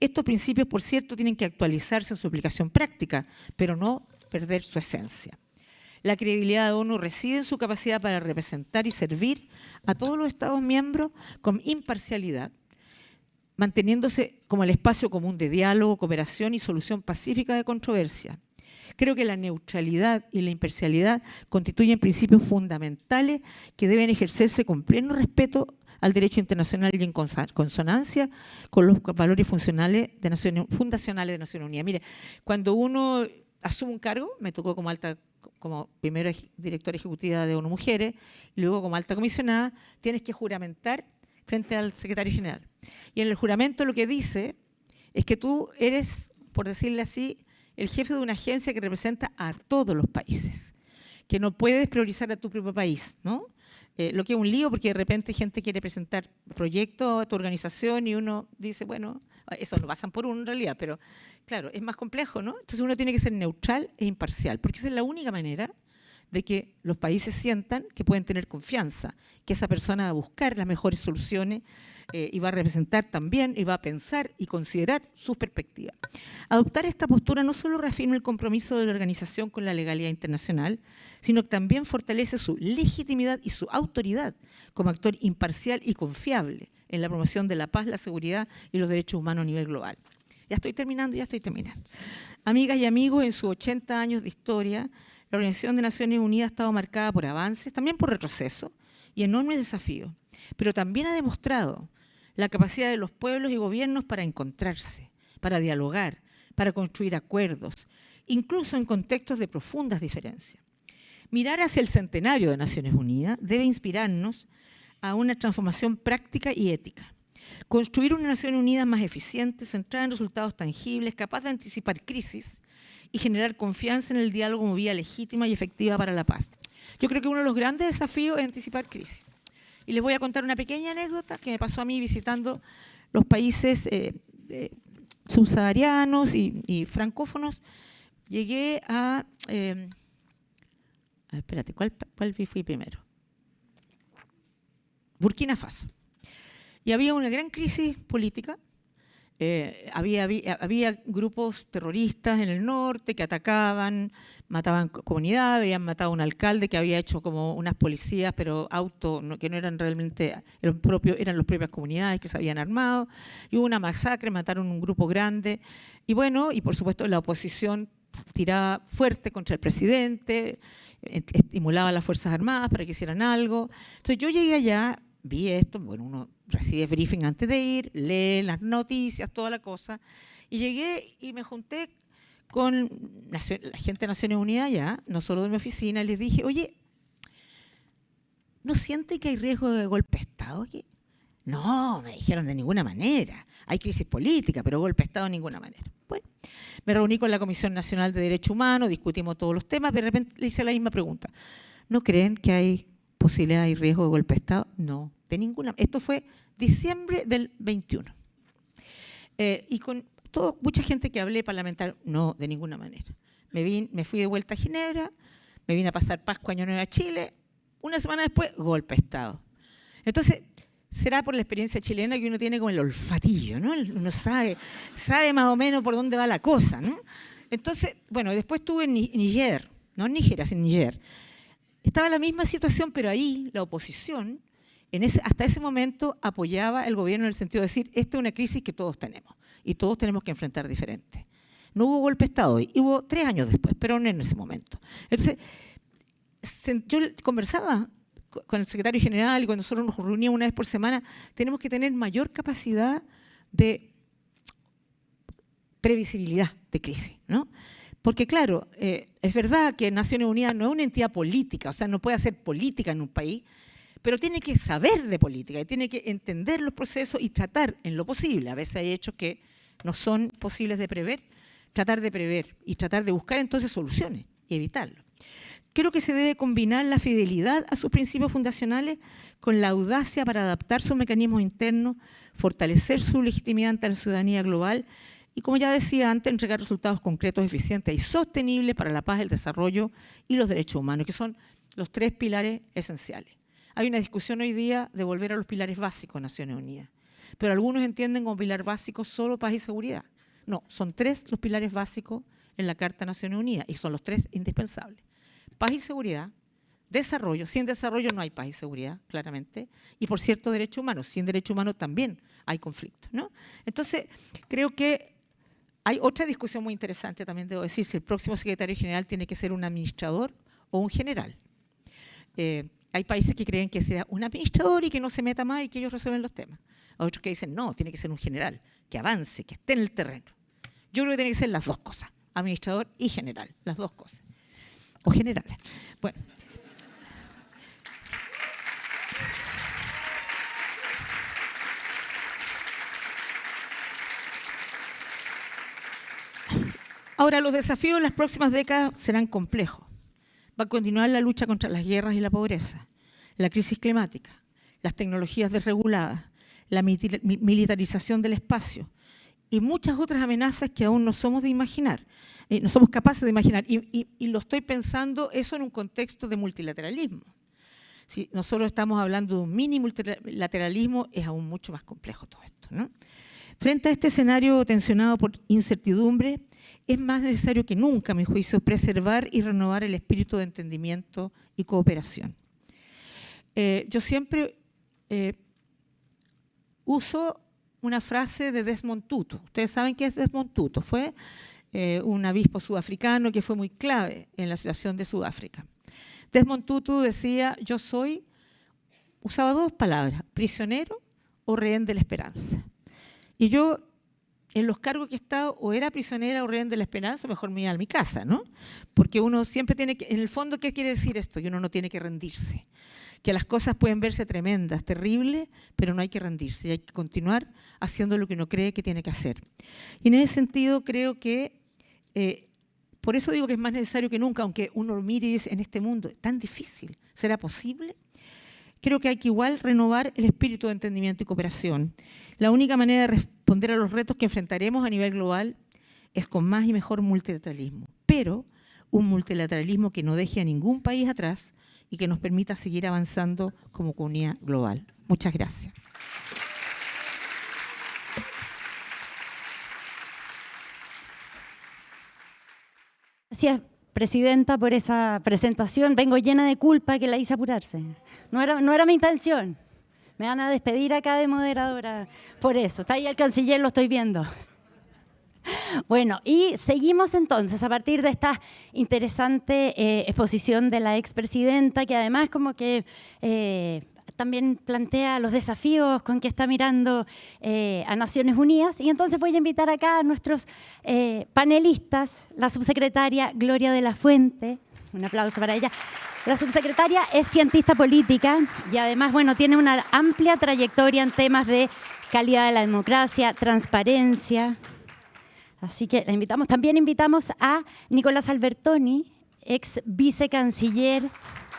Estos principios, por cierto, tienen que actualizarse en su aplicación práctica, pero no perder su esencia. La credibilidad de ONU reside en su capacidad para representar y servir a todos los Estados miembros con imparcialidad, manteniéndose como el espacio común de diálogo, cooperación y solución pacífica de controversias. Creo que la neutralidad y la imparcialidad constituyen principios fundamentales que deben ejercerse con pleno respeto al derecho internacional y en consonancia con los valores fundacionales de Naciones Unidas. Mire, cuando uno asume un cargo, me tocó como primero directora ejecutiva de ONU Mujeres, y luego como alta comisionada, tienes que juramentar frente al secretario general. Y en el juramento lo que dice es que tú eres, por decirle así, el jefe de una agencia que representa a todos los países, que no puedes priorizar a tu propio país, ¿no? Lo que es un lío porque de repente gente quiere presentar proyectos a tu organización y uno dice, bueno, eso lo pasan por uno en realidad, pero claro, es más complejo, ¿no? Entonces uno tiene que ser neutral e imparcial, porque esa es la única manera de que los países sientan que pueden tener confianza, que esa persona va a buscar las mejores soluciones y va a representar también, y va a pensar y considerar sus perspectivas. Adoptar esta postura no solo reafirma el compromiso de la organización con la legalidad internacional, sino que también fortalece su legitimidad y su autoridad como actor imparcial y confiable en la promoción de la paz, la seguridad y los derechos humanos a nivel global. Ya estoy terminando. Amigas y amigos, en sus 80 años de historia, la Organización de Naciones Unidas ha estado marcada por avances, también por retrocesos y enormes desafíos, pero también ha demostrado la capacidad de los pueblos y gobiernos para encontrarse, para dialogar, para construir acuerdos, incluso en contextos de profundas diferencias. Mirar hacia el centenario de Naciones Unidas debe inspirarnos a una transformación práctica y ética. Construir una Nación Unida más eficiente, centrada en resultados tangibles, capaz de anticipar crisis y generar confianza en el diálogo como vía legítima y efectiva para la paz. Yo creo que uno de los grandes desafíos es anticipar crisis. Y les voy a contar una pequeña anécdota que me pasó a mí visitando los países subsaharianos y francófonos. Llegué a... espérate, ¿cuál fui primero? Burkina Faso. Y había una gran crisis política. Había grupos terroristas en el norte que atacaban, mataban comunidades, habían matado a un alcalde que había hecho como unas policías, pero que no eran realmente, eran las propias comunidades que se habían armado. Y hubo una masacre, mataron un grupo grande. Y bueno, y por supuesto la oposición tiraba fuerte contra el presidente, estimulaba a las Fuerzas Armadas para que hicieran algo. Entonces yo llegué allá, vi esto, bueno, uno recibe briefing antes de ir, lee las noticias, toda la cosa, y llegué y me junté con la gente de Naciones Unidas allá, no solo de mi oficina, y les dije, oye, ¿no siente que hay riesgo de golpe de Estado aquí? No, me dijeron, de ninguna manera. Hay crisis política, pero golpe de Estado de ninguna manera. Bueno, me reuní con la Comisión Nacional de Derechos Humanos, discutimos todos los temas, pero de repente le hice la misma pregunta. ¿No creen que hay posibilidad y riesgo de golpe de Estado? No, de ninguna. Esto fue diciembre del 21. Y con mucha gente que hablé parlamentaria, no, de ninguna manera. Me fui de vuelta a Ginebra, me vine a pasar Pascua, Año Nuevo a Chile, una semana después, golpe de Estado. Entonces, será por la experiencia chilena que uno tiene como el olfatillo, ¿no? Uno sabe más o menos por dónde va la cosa, ¿no? Entonces, bueno, después estuve en Níger, no en Níger, sino en Níger. Estaba la misma situación, pero ahí la oposición, hasta ese momento, apoyaba el gobierno en el sentido de decir, esta es una crisis que todos tenemos y todos tenemos que enfrentar diferente. No hubo golpe de Estado, hubo 3 años después, pero no en ese momento. Entonces, yo conversaba con el secretario general y cuando nosotros nos reuníamos una vez por semana, tenemos que tener mayor capacidad de previsibilidad de crisis, ¿no? Porque claro, es verdad que Naciones Unidas no es una entidad política, o sea, no puede hacer política en un país, pero tiene que saber de política y tiene que entender los procesos y tratar en lo posible. A veces hay hechos que no son posibles de prever, tratar de prever y tratar de buscar entonces soluciones y evitarlo. Creo que se debe combinar la fidelidad a sus principios fundacionales con la audacia para adaptar sus mecanismos internos, fortalecer su legitimidad ante la ciudadanía global y, como ya decía antes, entregar resultados concretos, eficientes y sostenibles para la paz, el desarrollo y los derechos humanos, que son los 3 pilares esenciales. Hay una discusión hoy día de volver a los pilares básicos de Naciones Unidas, pero algunos entienden como pilar básico solo paz y seguridad. No, son 3 los pilares básicos en la Carta de Naciones Unidas y son los 3 indispensables. Paz y seguridad, desarrollo. Sin desarrollo no hay paz y seguridad, claramente. Y, por cierto, derechos humanos. Sin derechos humanos también hay conflictos, ¿no? Entonces, creo que hay otra discusión muy interesante también, debo decir, si el próximo secretario general tiene que ser un administrador o un general. Hay países que creen que sea un administrador y que no se meta más y que ellos resuelven los temas. Hay otros que dicen, no, tiene que ser un general, que avance, que esté en el terreno. Yo creo que tiene que ser las 2 cosas, administrador y general, las 2 cosas. O generales. Bueno. Ahora, los desafíos en las próximas décadas serán complejos. Va a continuar la lucha contra las guerras y la pobreza, la crisis climática, las tecnologías desreguladas, la militarización del espacio y muchas otras amenazas que aún no somos de imaginar. no somos capaces de imaginar. Y lo estoy pensando eso en un contexto de multilateralismo. Si nosotros estamos hablando de un mini multilateralismo, es aún mucho más complejo todo esto, ¿no? Frente a este escenario tensionado por incertidumbre, es más necesario que nunca, a mi juicio, preservar y renovar el espíritu de entendimiento y cooperación. Yo siempre uso una frase de Desmond Tutu. Ustedes saben qué es Desmond Tutu. Fue un obispo sudafricano que fue muy clave en la situación de Sudáfrica. Desmond Tutu decía, yo soy, usaba dos palabras, prisionero o rehén de la esperanza. Y yo, en los cargos que he estado, o era prisionera o rehén de la esperanza, mejor me iba a mi casa, ¿no? Porque uno siempre tiene que, en el fondo, ¿qué quiere decir esto? Que uno no tiene que rendirse. Que las cosas pueden verse tremendas, terribles, pero no hay que rendirse y hay que continuar haciendo lo que uno cree que tiene que hacer. Y en ese sentido creo que, por eso digo que es más necesario que nunca, aunque uno mire y dice, en este mundo es tan difícil, ¿será posible? Creo que hay que igual renovar el espíritu de entendimiento y cooperación. La única manera de responder a los retos que enfrentaremos a nivel global es con más y mejor multilateralismo, pero un multilateralismo que no deje a ningún país atrás y que nos permita seguir avanzando como comunidad global. Muchas gracias. Gracias, Presidenta, por esa presentación. Vengo llena de culpa que la hice apurarse. No era mi intención. Me van a despedir acá de moderadora por eso. Está ahí el canciller, lo estoy viendo. Bueno, y seguimos entonces a partir de esta interesante exposición de la expresidenta, que además como que también plantea los desafíos con que está mirando a Naciones Unidas. Y entonces voy a invitar acá a nuestros panelistas, la subsecretaria Gloria de la Fuente. Un aplauso para ella. La subsecretaria es cientista política y además, bueno, tiene una amplia trayectoria en temas de calidad de la democracia, transparencia. Así que la invitamos. También invitamos a Nicolás Albertoni, ex vicecanciller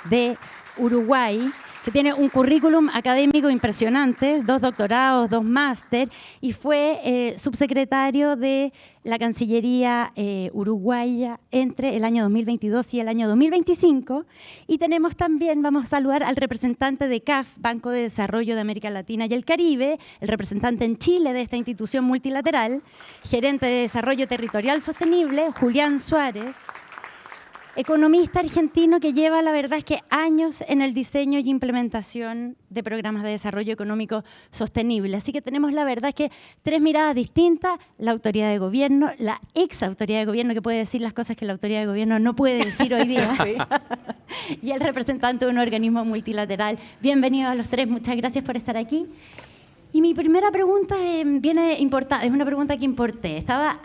de Uruguay, que tiene un currículum académico impresionante, 2 doctorados, 2 máster, y fue subsecretario de la Cancillería uruguaya entre el año 2022 y el año 2025. Y tenemos también, vamos a saludar al representante de CAF, Banco de Desarrollo de América Latina y el Caribe, el representante en Chile de esta institución multilateral, gerente de Desarrollo Territorial Sostenible, Julián Suárez, economista argentino que lleva, la verdad es que años en el diseño y implementación de programas de desarrollo económico sostenible. Así que tenemos, la verdad es que 3 miradas distintas, la autoridad de gobierno, la ex autoridad de gobierno que puede decir las cosas que la autoridad de gobierno no puede decir hoy día, sí. Y el representante de un organismo multilateral. Bienvenidos a los 3, muchas gracias por estar aquí. Y mi primera pregunta viene importante, es una pregunta que importé. Estaba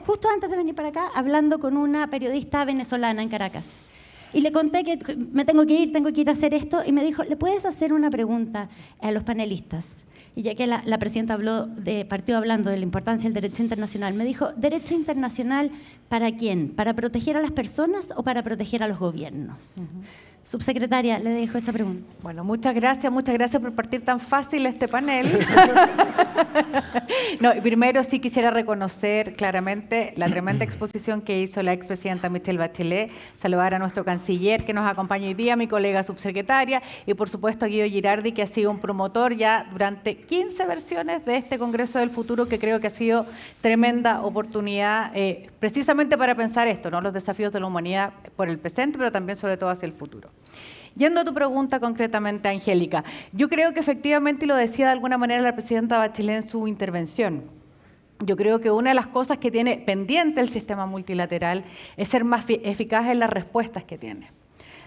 justo antes de venir para acá hablando con una periodista venezolana en Caracas. Y le conté que me tengo que ir a hacer esto. Y me dijo, ¿le puedes hacer una pregunta a los panelistas? Y ya que la presidenta partió hablando de la importancia del derecho internacional, me dijo, ¿derecho internacional para quién? ¿Para proteger a las personas o para proteger a los gobiernos? Subsecretaria, le dejo esa pregunta. Bueno, muchas gracias por partir tan fácil este panel. No, primero sí quisiera reconocer claramente la tremenda exposición que hizo la expresidenta Michelle Bachelet, saludar a nuestro canciller que nos acompaña hoy día, mi colega subsecretaria, y por supuesto a Guido Girardi, que ha sido un promotor ya durante 15 versiones de este Congreso del Futuro, que creo que ha sido tremenda oportunidad precisamente para pensar esto, ¿no? Los desafíos de la humanidad por el presente, pero también sobre todo hacia el futuro. Yendo a tu pregunta concretamente, Angélica, yo creo que efectivamente, y lo decía de alguna manera la presidenta Bachelet en su intervención, yo creo que una de las cosas que tiene pendiente el sistema multilateral es ser más eficaz en las respuestas que tiene.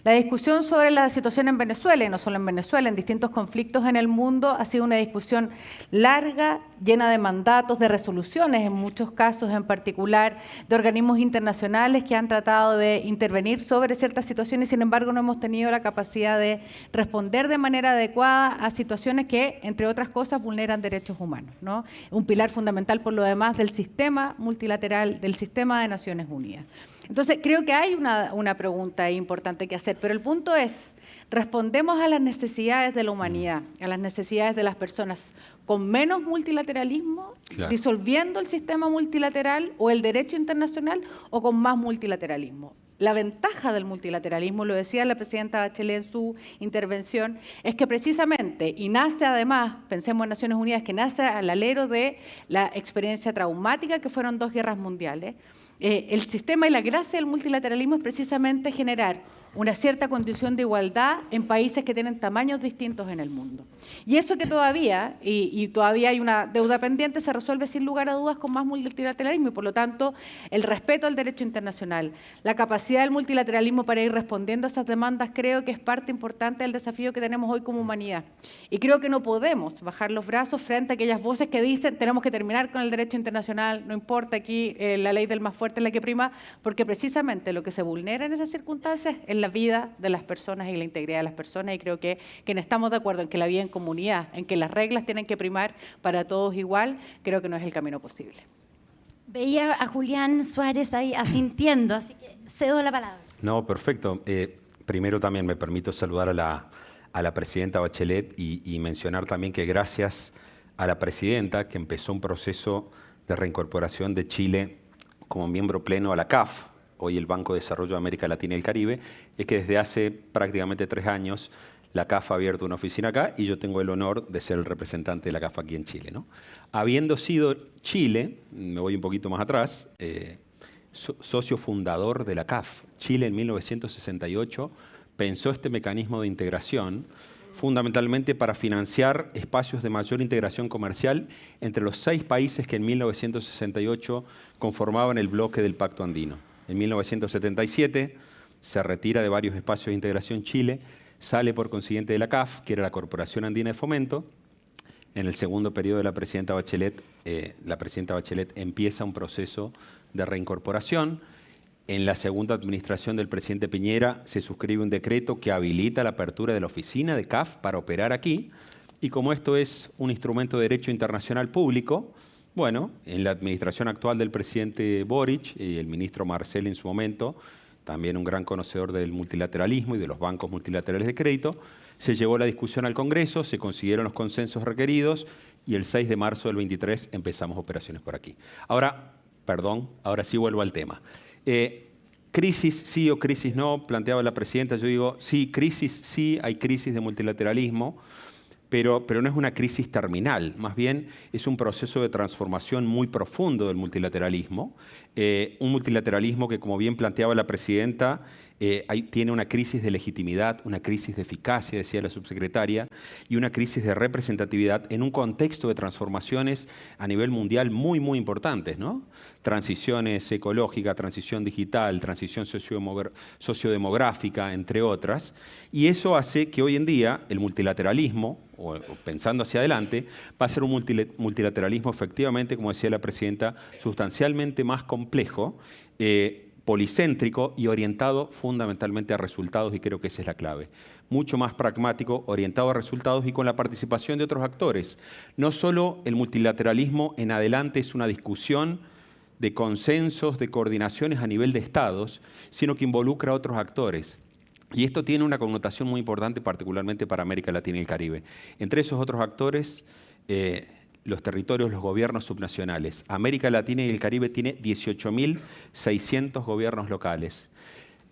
La discusión sobre la situación en Venezuela, y no solo en Venezuela, en distintos conflictos en el mundo, ha sido una discusión larga, llena de mandatos, de resoluciones, en muchos casos en particular, de organismos internacionales que han tratado de intervenir sobre ciertas situaciones, sin embargo no hemos tenido la capacidad de responder de manera adecuada a situaciones que, entre otras cosas, vulneran derechos humanos, ¿no? Un pilar fundamental, por lo demás, del sistema multilateral, del sistema de Naciones Unidas. Entonces, creo que hay una pregunta importante que hacer, pero el punto es respondemos a las necesidades de la humanidad, a las necesidades de las personas, con menos multilateralismo, Claro. disolviendo el sistema multilateral o el derecho internacional, o con más multilateralismo. La ventaja del multilateralismo, lo decía la presidenta Bachelet en su intervención, es que precisamente, y nace además, pensemos en Naciones Unidas, que nace al alero de la experiencia traumática que fueron 2 guerras mundiales, el sistema y la gracia del multilateralismo es precisamente generar una cierta condición de igualdad en países que tienen tamaños distintos en el mundo. Y eso que todavía, y todavía hay una deuda pendiente, se resuelve sin lugar a dudas con más multilateralismo y por lo tanto el respeto al derecho internacional, la capacidad del multilateralismo para ir respondiendo a esas demandas creo que es parte importante del desafío que tenemos hoy como humanidad. Y creo que no podemos bajar los brazos frente a aquellas voces que dicen tenemos que terminar con el derecho internacional, no importa aquí la ley del más fuerte es la que prima, porque precisamente lo que se vulnera en esas circunstancias es la vida de las personas y la integridad de las personas, y creo que quienes estamos de acuerdo en que la vida en comunidad, en que las reglas tienen que primar para todos igual, creo que no es el camino posible. Veía a Julián Suárez ahí asintiendo, así que cedo la palabra. No, perfecto. Primero también me permito saludar a la presidenta Bachelet y mencionar también que gracias a la presidenta que empezó un proceso de reincorporación de Chile como miembro pleno a la CAF, hoy el Banco de Desarrollo de América Latina y el Caribe, es que desde hace prácticamente 3 años la CAF ha abierto una oficina acá y yo tengo el honor de ser el representante de la CAF aquí en Chile, ¿no? Habiendo sido Chile, me voy un poquito más atrás, socio fundador de la CAF, Chile en 1968 pensó este mecanismo de integración fundamentalmente para financiar espacios de mayor integración comercial entre los 6 países que en 1968 conformaban el bloque del Pacto Andino. En 1977 se retira de varios espacios de integración Chile, sale por consiguiente de la CAF, que era la Corporación Andina de Fomento. En el segundo periodo de la presidenta Bachelet empieza un proceso de reincorporación. En la segunda administración del presidente Piñera se suscribe un decreto que habilita la apertura de la oficina de CAF para operar aquí. Y como esto es un instrumento de derecho internacional público, bueno, en la administración actual del presidente Boric y el ministro Marcel en su momento, también un gran conocedor del multilateralismo y de los bancos multilaterales de crédito, se llevó la discusión al Congreso, se consiguieron los consensos requeridos y el 6 de marzo del 23 empezamos operaciones por aquí. Ahora sí vuelvo al tema. Crisis sí o crisis no, planteaba la presidenta, yo digo, sí, crisis sí, hay crisis de multilateralismo, pero no es una crisis terminal, más bien es un proceso de transformación muy profundo del multilateralismo, un multilateralismo que, como bien planteaba la presidenta, tiene una crisis de legitimidad, una crisis de eficacia, decía la subsecretaria, y una crisis de representatividad en un contexto de transformaciones a nivel mundial muy, muy importantes, ¿no? Transiciones ecológicas, transición digital, transición sociodemográfica, entre otras. Y eso hace que hoy en día el multilateralismo, o pensando hacia adelante, va a ser un multilateralismo efectivamente, como decía la presidenta, sustancialmente más complejo, policéntrico y orientado fundamentalmente a resultados, y creo que esa es la clave. Mucho más pragmático, orientado a resultados y con la participación de otros actores. No solo el multilateralismo en adelante es una discusión de consensos, de coordinaciones a nivel de estados, sino que involucra a otros actores. Y esto tiene una connotación muy importante, particularmente para América Latina y el Caribe. Entre esos otros actores, los territorios, los gobiernos subnacionales. América Latina y el Caribe tiene 18.600 gobiernos locales.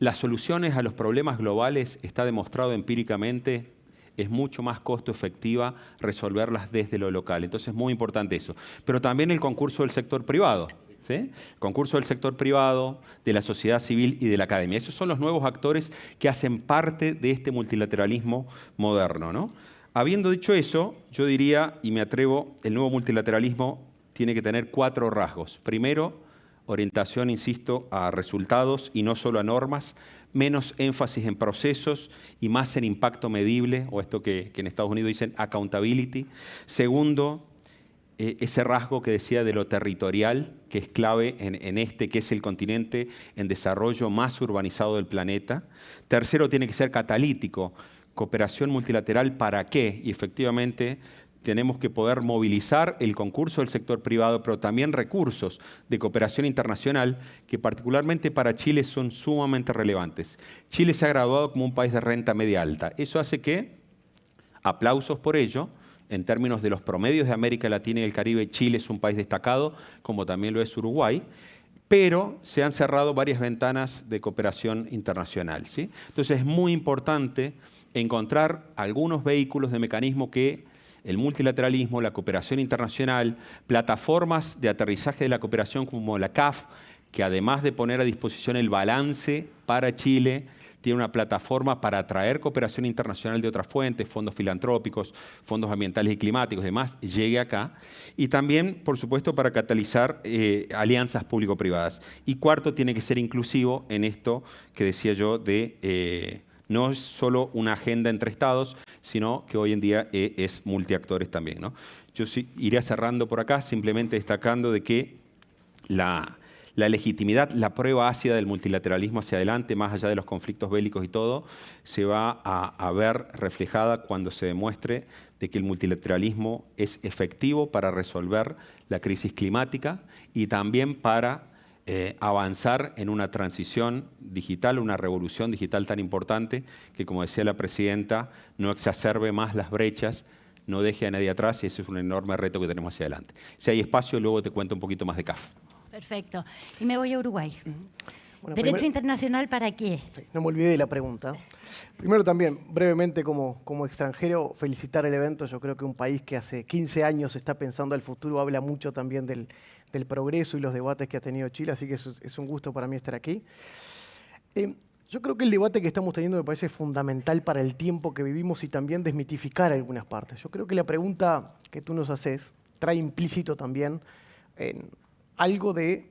Las soluciones a los problemas globales, está demostrado empíricamente, es mucho más costo efectiva resolverlas desde lo local. Entonces es muy importante eso. Pero también el concurso del sector privado. ¿Sí? Concurso del sector privado, de la sociedad civil y de la academia. Esos son los nuevos actores que hacen parte de este multilateralismo moderno, ¿no? Habiendo dicho eso, yo diría, y me atrevo, el nuevo multilateralismo tiene que tener 4 rasgos. Primero, orientación, insisto, a resultados y no solo a normas, menos énfasis en procesos y más en impacto medible, o esto que en Estados Unidos dicen accountability. Segundo, ese rasgo que decía de lo territorial, que es clave en este, que es el continente en desarrollo más urbanizado del planeta. Tercero, tiene que ser catalítico. Cooperación multilateral, ¿para qué? Y efectivamente, tenemos que poder movilizar el concurso del sector privado, pero también recursos de cooperación internacional que particularmente para Chile son sumamente relevantes. Chile se ha graduado como un país de renta media alta. Eso hace que, aplausos por ello, en términos de los promedios de América Latina y el Caribe, Chile es un país destacado, como también lo es Uruguay, pero se han cerrado varias ventanas de cooperación internacional, ¿sí? Entonces es muy importante encontrar algunos vehículos de mecanismo que el multilateralismo, la cooperación internacional, plataformas de aterrizaje de la cooperación como la CAF, que además de poner a disposición el balance para Chile, tiene una plataforma para atraer cooperación internacional de otras fuentes, fondos filantrópicos, fondos ambientales y climáticos y demás, llegue acá. Y también, por supuesto, para catalizar alianzas público-privadas. Y cuarto, tiene que ser inclusivo en esto que decía yo de no es solo una agenda entre estados, sino que hoy en día es multiactores también, ¿no? Yo sí iría cerrando por acá, simplemente destacando de que la legitimidad, la prueba ácida del multilateralismo hacia adelante, más allá de los conflictos bélicos y todo, se va a ver reflejada cuando se demuestre de que el multilateralismo es efectivo para resolver la crisis climática y también para avanzar en una transición digital, una revolución digital tan importante que, como decía la presidenta, no exacerbe más las brechas, no deje a nadie atrás y ese es un enorme reto que tenemos hacia adelante. Si hay espacio, luego te cuento un poquito más de CAF. Perfecto. Y me voy a Uruguay. Bueno, ¿Derecho internacional para qué? Sí, no me olvidé de la pregunta. Primero también, brevemente como extranjero, felicitar el evento. Yo creo que un país que hace 15 años está pensando al futuro habla mucho también del progreso y los debates que ha tenido Chile, así que es un gusto para mí estar aquí. Yo creo que el debate que estamos teniendo me parece fundamental para el tiempo que vivimos y también desmitificar algunas partes. Yo creo que la pregunta que tú nos haces trae implícito también algo de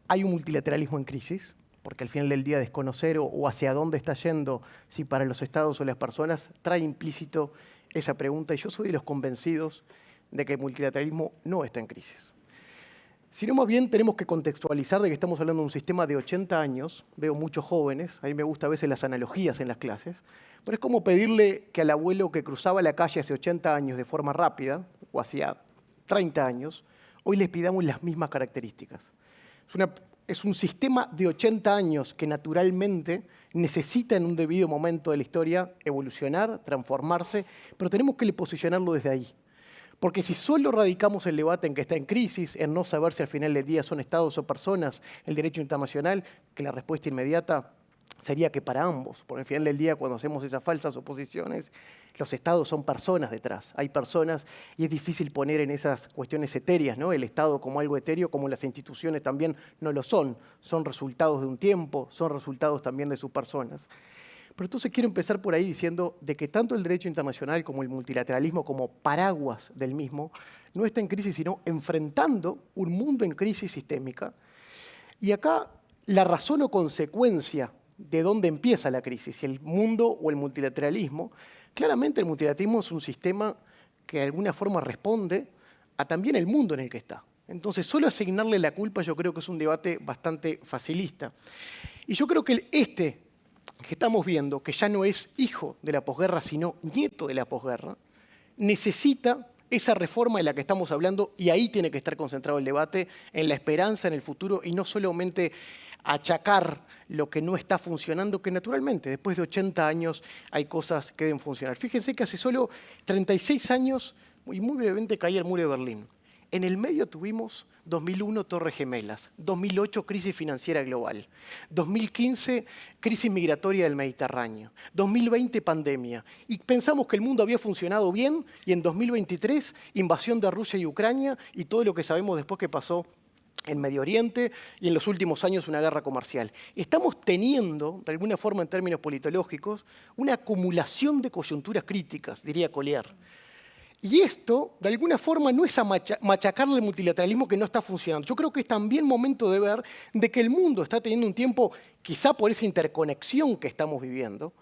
¿hay un multilateralismo en crisis? Porque al final del día desconocer o hacia dónde está yendo, si para los estados o las personas, trae implícito esa pregunta. Y yo soy de los convencidos de que el multilateralismo no está en crisis. Sino más bien tenemos que contextualizar de que estamos hablando de un sistema de 80 años. Veo muchos jóvenes, a mí me gusta a veces las analogías en las clases, pero es como pedirle que al abuelo que cruzaba la calle hace 80 años de forma rápida, o hacía 30 años, hoy les pidamos las mismas características. Es un sistema de 80 años que naturalmente necesita en un debido momento de la historia evolucionar, transformarse, pero tenemos que posicionarlo desde ahí. Porque si solo radicamos el debate en que está en crisis, en no saber si al final del día son estados o personas el derecho internacional, que la respuesta inmediata sería que para ambos, porque al final del día cuando hacemos esas falsas oposiciones, los estados son personas detrás, hay personas y es difícil poner en esas cuestiones etéreas, ¿no? El estado como algo etéreo, como las instituciones también no lo son resultados de un tiempo, son resultados también de sus personas. Pero entonces quiero empezar por ahí diciendo de que tanto el derecho internacional como el multilateralismo, como paraguas del mismo, no está en crisis, sino enfrentando un mundo en crisis sistémica. Y acá la razón o consecuencia de dónde empieza la crisis, si el mundo o el multilateralismo. Claramente el multilateralismo es un sistema que de alguna forma responde a también el mundo en el que está. Entonces, solo asignarle la culpa yo creo que es un debate bastante facilista. Y yo creo que que estamos viendo, que ya no es hijo de la posguerra, sino nieto de la posguerra, necesita esa reforma de la que estamos hablando y ahí tiene que estar concentrado el debate, en la esperanza, en el futuro y no solamente achacar lo que no está funcionando, que naturalmente después de 80 años hay cosas que deben funcionar. Fíjense que hace solo 36 años, y muy brevemente, caía el muro de Berlín. En el medio tuvimos 2001 Torres Gemelas, 2008 crisis financiera global, 2015 crisis migratoria del Mediterráneo, 2020 pandemia. Y pensamos que el mundo había funcionado bien y en 2023 invasión de Rusia y Ucrania y todo lo que sabemos después que pasó en Medio Oriente y en los últimos años una guerra comercial. Estamos teniendo, de alguna forma en términos politológicos, una acumulación de coyunturas críticas, diría Collier. Y esto, de alguna forma, no es a machacarle el multilateralismo que no está funcionando. Yo creo que es también momento de ver de que el mundo está teniendo un tiempo, quizá por esa interconexión que estamos viviendo.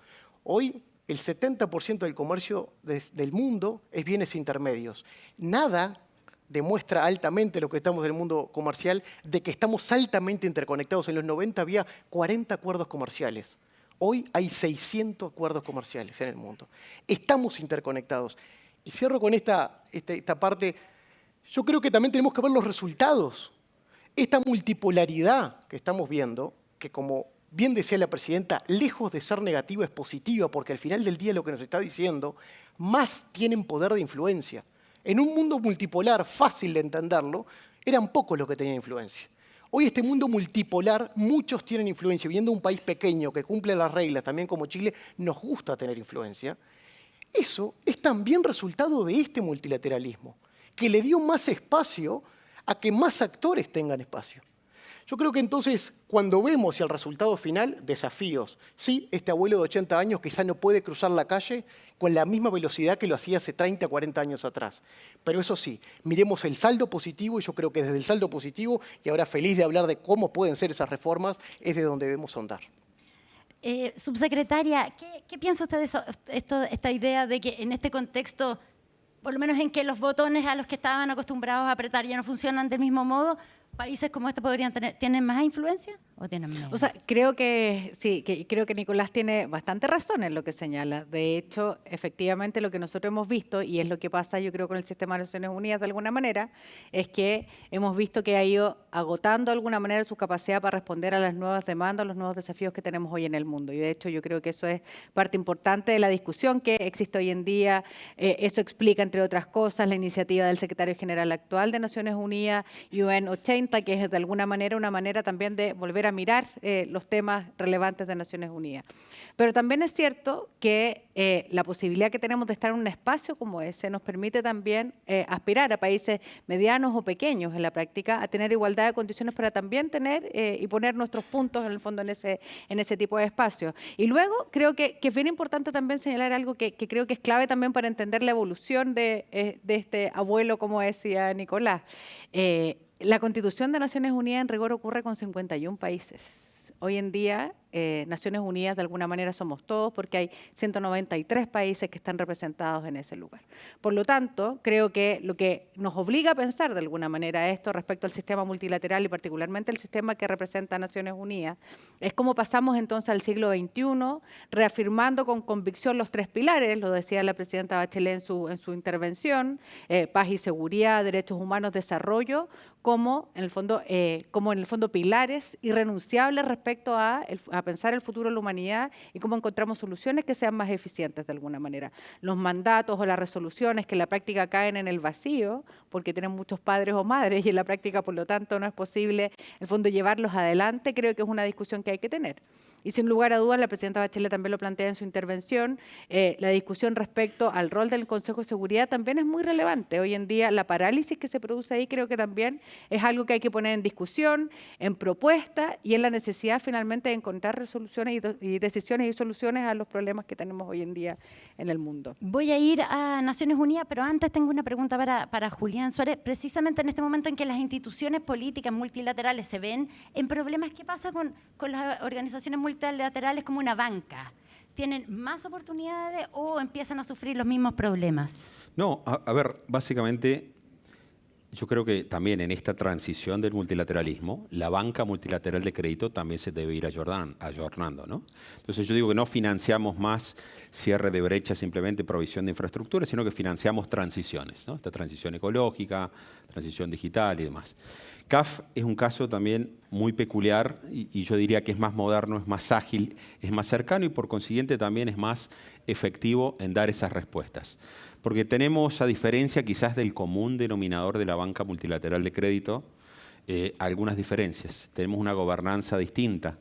Hoy, el 70% del comercio del mundo es bienes intermedios. Nada demuestra altamente lo que estamos en el mundo comercial, de que estamos altamente interconectados. En los 90 había 40 acuerdos comerciales. Hoy hay 600 acuerdos comerciales en el mundo. Estamos interconectados. Y cierro con esta parte. Yo creo que también tenemos que ver los resultados. Esta multipolaridad que estamos viendo, que como bien decía la presidenta, lejos de ser negativa es positiva, porque al final del día lo que nos está diciendo, más tienen poder de influencia. En un mundo multipolar, fácil de entenderlo, eran pocos los que tenían influencia. Hoy este mundo multipolar, muchos tienen influencia. Viendo un país pequeño que cumple las reglas, también como Chile, nos gusta tener influencia. Eso es también resultado de este multilateralismo, que le dio más espacio a que más actores tengan espacio. Yo creo que entonces, cuando vemos el resultado final, desafíos. Sí, este abuelo de 80 años quizá no puede cruzar la calle con la misma velocidad que lo hacía hace 30, 40 años atrás. Pero eso sí, miremos el saldo positivo, y yo creo que desde el saldo positivo, y ahora feliz de hablar de cómo pueden ser esas reformas, es de donde debemos ahondar. Subsecretaria, ¿qué piensa usted de eso, esta idea de que en este contexto, por lo menos en que los botones a los que estaban acostumbrados a apretar ya no funcionan del mismo modo, países como este tienen más influencia o tienen menos? O sea, creo que sí, creo que Nicolás tiene bastante razón en lo que señala. De hecho, efectivamente lo que nosotros hemos visto, y es lo que pasa yo creo con el sistema de Naciones Unidas de alguna manera, es que hemos visto que ha ido agotando de alguna manera su capacidad para responder a las nuevas demandas, a los nuevos desafíos que tenemos hoy en el mundo. Y de hecho yo creo que eso es parte importante de la discusión que existe hoy en día. Eso explica, entre otras cosas, la iniciativa del secretario general actual de Naciones Unidas, UN 80, que es de alguna manera una manera también de volver a mirar los temas relevantes de Naciones Unidas. Pero también es cierto que la posibilidad que tenemos de estar en un espacio como ese nos permite también aspirar a países medianos o pequeños en la práctica a tener igualdad de condiciones para también tener y poner nuestros puntos en el fondo en ese tipo de espacios. Y luego creo que es bien importante también señalar algo que creo que es clave también para entender la evolución de este abuelo, como decía Nicolás. La Constitución de Naciones Unidas en rigor ocurre con 51 países. Hoy en día, Naciones Unidas de alguna manera somos todos porque hay 193 países que están representados en ese lugar. Por lo tanto, creo que lo que nos obliga a pensar de alguna manera esto respecto al sistema multilateral y particularmente el sistema que representa a Naciones Unidas es cómo pasamos entonces al siglo XXI reafirmando con convicción los tres pilares, lo decía la presidenta Bachelet en su intervención, paz y seguridad, derechos humanos, desarrollo, como en el fondo pilares irrenunciables respecto a pensar el futuro de la humanidad y cómo encontramos soluciones que sean más eficientes de alguna manera. Los mandatos o las resoluciones que en la práctica caen en el vacío, porque tienen muchos padres o madres y en la práctica, por lo tanto, no es posible, en el fondo, llevarlos adelante, creo que es una discusión que hay que tener. Y sin lugar a dudas, la presidenta Bachelet también lo plantea en su intervención, la discusión respecto al rol del Consejo de Seguridad también es muy relevante. Hoy en día la parálisis que se produce ahí creo que también es algo que hay que poner en discusión, en propuesta y en la necesidad finalmente de encontrar resoluciones y decisiones y soluciones a los problemas que tenemos hoy en día en el mundo. Voy a ir a Naciones Unidas, pero antes tengo una pregunta para Julián Suárez. Precisamente en este momento en que las instituciones políticas multilaterales se ven en problemas, ¿qué pasa con las organizaciones multilaterales como una banca? ¿Tienen más oportunidades o empiezan a sufrir los mismos problemas? No, a ver, básicamente yo creo que también en esta transición del multilateralismo, la banca multilateral de crédito también se debe ir ayornando, ¿no? Entonces yo digo que no financiamos más cierre de brechas, simplemente provisión de infraestructura, sino que financiamos transiciones, ¿no? Esta transición ecológica, transición digital y demás. CAF es un caso también muy peculiar y yo diría que es más moderno, es más ágil, es más cercano y por consiguiente también es más efectivo en dar esas respuestas. Porque tenemos, a diferencia quizás del común denominador de la banca multilateral de crédito, algunas diferencias. Tenemos una gobernanza distinta.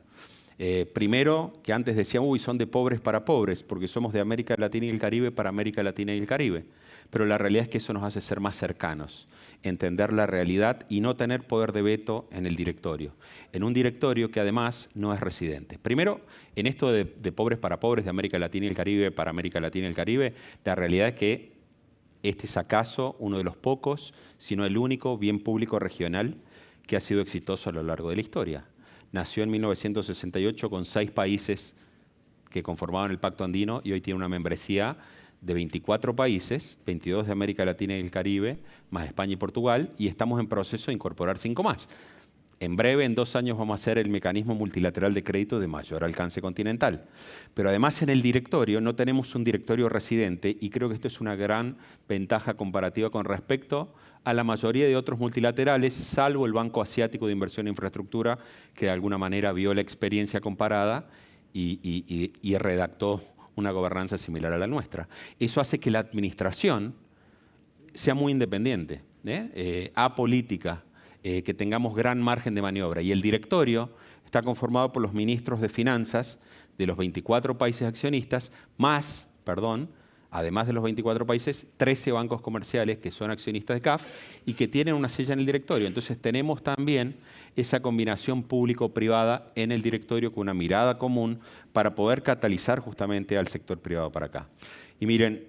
Primero, que antes decían, son de pobres para pobres, porque somos de América Latina y el Caribe para América Latina y el Caribe. Pero la realidad es que eso nos hace ser más cercanos, entender la realidad y no tener poder de veto en el directorio. En un directorio que además no es residente. Primero, en esto de pobres para pobres de América Latina y el Caribe para América Latina y el Caribe, la realidad es que este es acaso uno de los pocos, si no el único, bien público regional que ha sido exitoso a lo largo de la historia. Nació en 1968 con 6 países que conformaban el Pacto Andino y hoy tiene una membresía de 24 países, 22 de América Latina y el Caribe, más España y Portugal, y estamos en proceso de incorporar 5 más. En breve, en 2 años, vamos a hacer el mecanismo multilateral de crédito de mayor alcance continental. Pero además en el directorio no tenemos un directorio residente y creo que esto es una gran ventaja comparativa con respecto a la mayoría de otros multilaterales, salvo el Banco Asiático de Inversión e Infraestructura, que de alguna manera vio la experiencia comparada y redactó una gobernanza similar a la nuestra. Eso hace que la administración sea muy independiente, apolítica, que tengamos gran margen de maniobra. Y el directorio está conformado por los ministros de Finanzas de los 24 países accionistas, además de los 24 países, 13 bancos comerciales que son accionistas de CAF y que tienen una silla en el directorio. Entonces tenemos también esa combinación público-privada en el directorio con una mirada común para poder catalizar justamente al sector privado para acá. Y miren,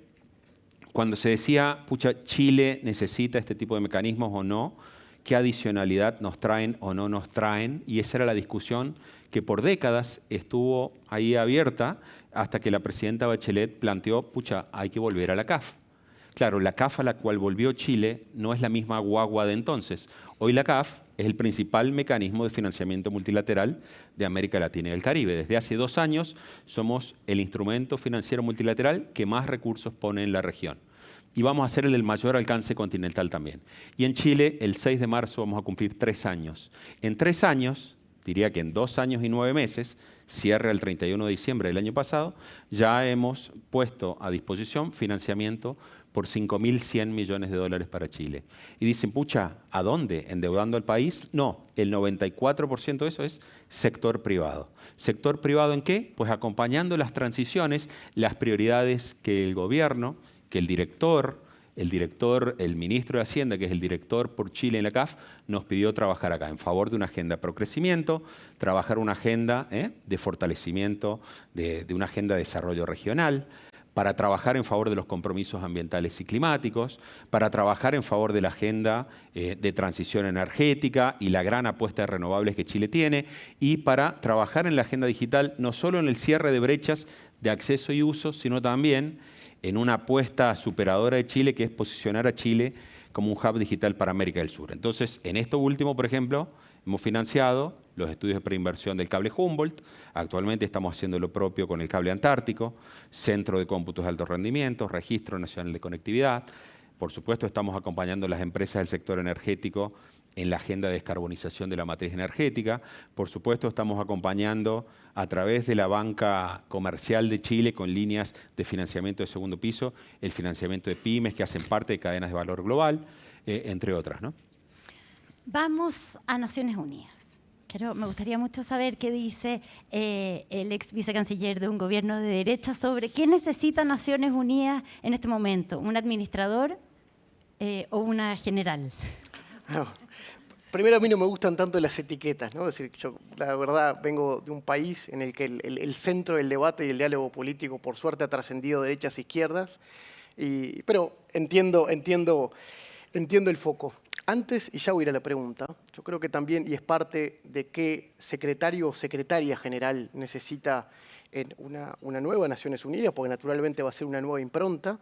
cuando se decía, pucha, Chile necesita este tipo de mecanismos o no, qué adicionalidad nos traen o no nos traen, y esa era la discusión que por décadas estuvo ahí abierta hasta que la presidenta Bachelet planteó, pucha, hay que volver a la CAF. Claro, la CAF a la cual volvió Chile no es la misma guagua de entonces. Hoy la CAF es el principal mecanismo de financiamiento multilateral de América Latina y el Caribe. Desde hace 2 años somos el instrumento financiero multilateral que más recursos pone en la región. Y vamos a hacer el del mayor alcance continental también. Y en Chile, el 6 de marzo, vamos a cumplir 3 años. En 3 años, diría que en 2 años y 9 meses, cierre el 31 de diciembre del año pasado, ya hemos puesto a disposición financiamiento por 5.100 millones de dólares para Chile. Y dicen, pucha, ¿a dónde? ¿Endeudando al país? No, el 94% de eso es sector privado. ¿Sector privado en qué? Pues acompañando las transiciones, las prioridades que el gobierno, que el ministro de Hacienda, que es el director por Chile en la CAF, nos pidió trabajar acá en favor de una agenda pro crecimiento, trabajar una agenda de fortalecimiento de una agenda de desarrollo regional, para trabajar en favor de los compromisos ambientales y climáticos, para trabajar en favor de la agenda de transición energética y la gran apuesta de renovables que Chile tiene, y para trabajar en la agenda digital, no solo en el cierre de brechas de acceso y uso, sino también en una apuesta superadora de Chile, que es posicionar a Chile como un hub digital para América del Sur. Entonces, en esto último, por ejemplo, hemos financiado los estudios de preinversión del cable Humboldt. Actualmente estamos haciendo lo propio con el cable antártico, centro de cómputos de alto rendimiento, registro nacional de conectividad. Por supuesto, estamos acompañando a las empresas del sector energético en la agenda de descarbonización de la matriz energética. Por supuesto, estamos acompañando a través de la banca comercial de Chile con líneas de financiamiento de segundo piso, el financiamiento de pymes que hacen parte de cadenas de valor global, entre otras, ¿no? Vamos a Naciones Unidas. Me gustaría mucho saber qué dice el ex vicecanciller de un gobierno de derecha sobre qué necesita Naciones Unidas en este momento, ¿un administrador o una general? No. Primero, a mí no me gustan tanto las etiquetas, ¿no? Es decir, yo la verdad vengo de un país en el que el centro del debate y el diálogo político, por suerte, ha trascendido derechas e izquierdas, pero entiendo el foco. Antes, y ya voy a ir a la pregunta, yo creo que también, y es parte de qué secretario o secretaria general necesita en una nueva Naciones Unidas, porque naturalmente va a ser una nueva impronta.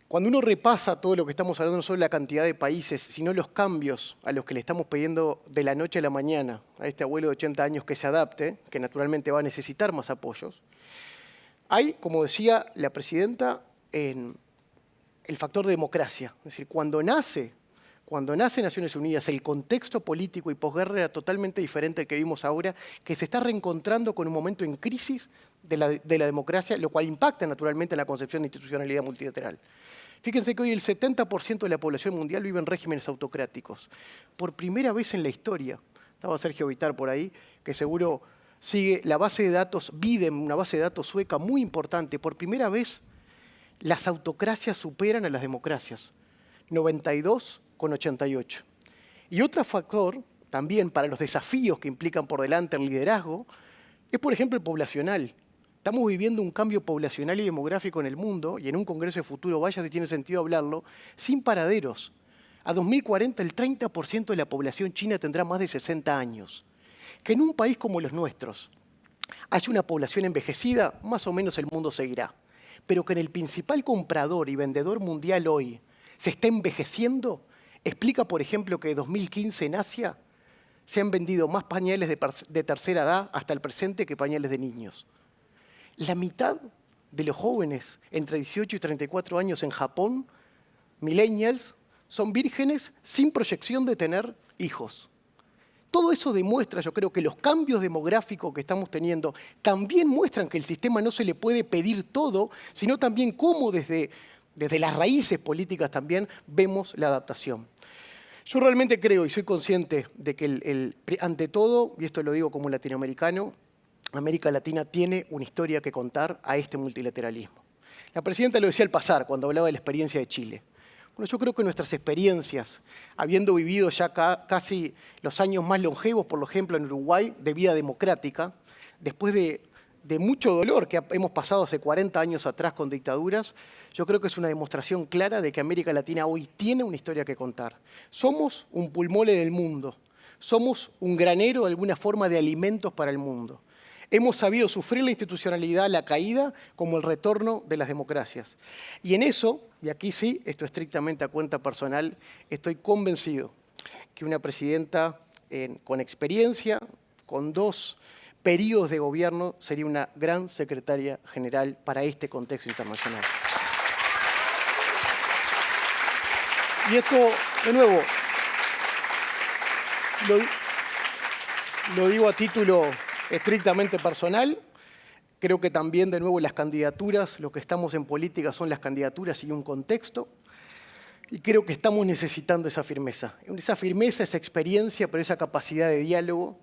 Cuando uno repasa todo lo que estamos hablando, no solo la cantidad de países, sino los cambios a los que le estamos pidiendo de la noche a la mañana a este abuelo de 80 años que se adapte, que naturalmente va a necesitar más apoyos, hay, como decía la presidenta, el factor democracia. Es decir, cuando nace Naciones Unidas, el contexto político y posguerra era totalmente diferente al que vimos ahora, que se está reencontrando con un momento en crisis de la democracia, lo cual impacta naturalmente en la concepción de institucionalidad multilateral. Fíjense que hoy el 70% de la población mundial vive en regímenes autocráticos. Por primera vez en la historia, estaba Sergio Vitar por ahí, que seguro sigue la base de datos Bidem, una base de datos sueca muy importante. Por primera vez, las autocracias superan a las democracias. 92 con 88. Y otro factor, también para los desafíos que implican por delante el liderazgo, es, por ejemplo, el poblacional. Estamos viviendo un cambio poblacional y demográfico en el mundo, y en un congreso de futuro, vaya si tiene sentido hablarlo, sin paraderos. A 2040 el 30% de la población china tendrá más de 60 años. Que en un país como los nuestros haya una población envejecida, más o menos el mundo seguirá. Pero que en el principal comprador y vendedor mundial hoy se esté envejeciendo, explica, por ejemplo, que en 2015 en Asia se han vendido más pañales de tercera edad hasta el presente que pañales de niños. La mitad de los jóvenes entre 18 y 34 años en Japón, millennials, son vírgenes sin proyección de tener hijos. Todo eso demuestra, yo creo, que los cambios demográficos que estamos teniendo también muestran que el sistema no se le puede pedir todo, sino también cómo desde las raíces políticas también vemos la adaptación. Yo realmente creo y soy consciente de que ante todo, y esto lo digo como latinoamericano, América Latina tiene una historia que contar a este multilateralismo. La presidenta lo decía al pasar, cuando hablaba de la experiencia de Chile. Bueno, yo creo que nuestras experiencias, habiendo vivido ya casi los años más longevos, por ejemplo en Uruguay, de vida democrática, después de mucho dolor que hemos pasado hace 40 años atrás con dictaduras, yo creo que es una demostración clara de que América Latina hoy tiene una historia que contar. Somos un pulmón en el mundo, somos un granero de alguna forma de alimentos para el mundo. Hemos sabido sufrir la institucionalidad, la caída, como el retorno de las democracias. Y en eso, y aquí sí, esto estrictamente a cuenta personal, estoy convencido que una presidenta con experiencia, con 2 periodos de gobierno, sería una gran secretaria general para este contexto internacional. Y esto, de nuevo, lo digo a título estrictamente personal. Creo que también, de nuevo, las candidaturas, lo que estamos en política son las candidaturas y un contexto. Y creo que estamos necesitando esa firmeza, esa experiencia, pero esa capacidad de diálogo.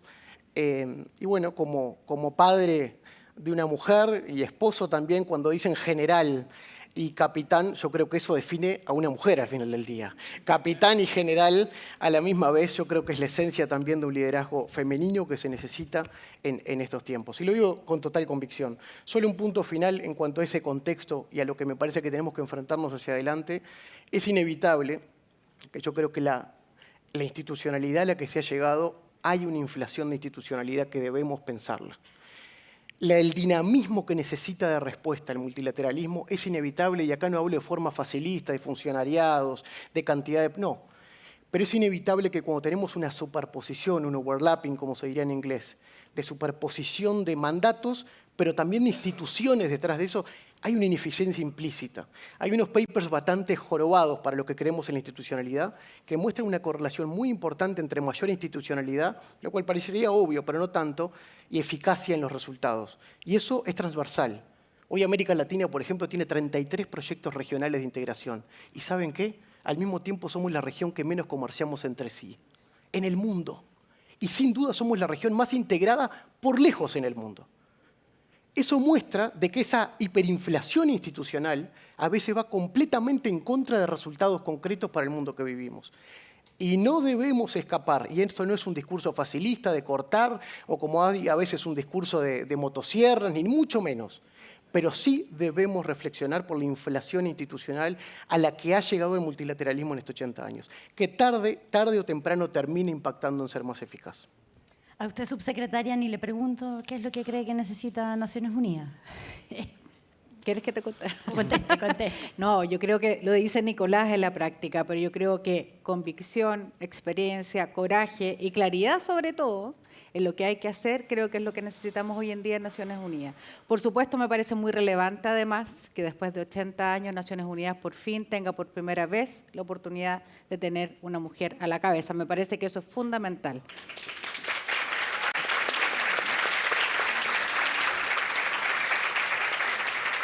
Y bueno, como padre de una mujer y esposo también, cuando dicen general y capitán, yo creo que eso define a una mujer al final del día. Capitán y general a la misma vez, yo creo que es la esencia también de un liderazgo femenino que se necesita en estos tiempos. Y lo digo con total convicción. Solo un punto final en cuanto a ese contexto y a lo que me parece que tenemos que enfrentarnos hacia adelante. Es inevitable que yo creo que la institucionalidad a la que se ha llegado, hay una inflación de institucionalidad que debemos pensarla. El dinamismo que necesita de respuesta al multilateralismo es inevitable, y acá no hablo de forma facilista, de funcionariados, de cantidad de... No, pero es inevitable que cuando tenemos una superposición, un overlapping, como se diría en inglés, de superposición de mandatos, pero también de instituciones detrás de eso, hay una ineficiencia implícita. Hay unos papers bastante jorobados para lo que creemos en la institucionalidad, que muestran una correlación muy importante entre mayor institucionalidad, lo cual parecería obvio, pero no tanto, y eficacia en los resultados. Y eso es transversal. Hoy América Latina, por ejemplo, tiene 33 proyectos regionales de integración. ¿Y saben qué? Al mismo tiempo somos la región que menos comerciamos entre sí, en el mundo. Y sin duda somos la región más integrada por lejos en el mundo. Eso muestra de que esa hiperinflación institucional a veces va completamente en contra de resultados concretos para el mundo que vivimos. Y no debemos escapar, y esto no es un discurso facilista de cortar, o como hay a veces un discurso de motosierras, ni mucho menos, pero sí debemos reflexionar por la inflación institucional a la que ha llegado el multilateralismo en estos 80 años, que tarde o temprano termina impactando en ser más eficaz. A usted, subsecretaria, ni le pregunto qué es lo que cree que necesita Naciones Unidas. ¿Quieres que te Conteste, conteste. No, yo creo que lo dice Nicolás en la práctica, pero yo creo que convicción, experiencia, coraje y claridad sobre todo en lo que hay que hacer, creo que es lo que necesitamos hoy en día en Naciones Unidas. Por supuesto, me parece muy relevante además que después de 80 años Naciones Unidas por fin tenga por primera vez la oportunidad de tener una mujer a la cabeza. Me parece que eso es fundamental.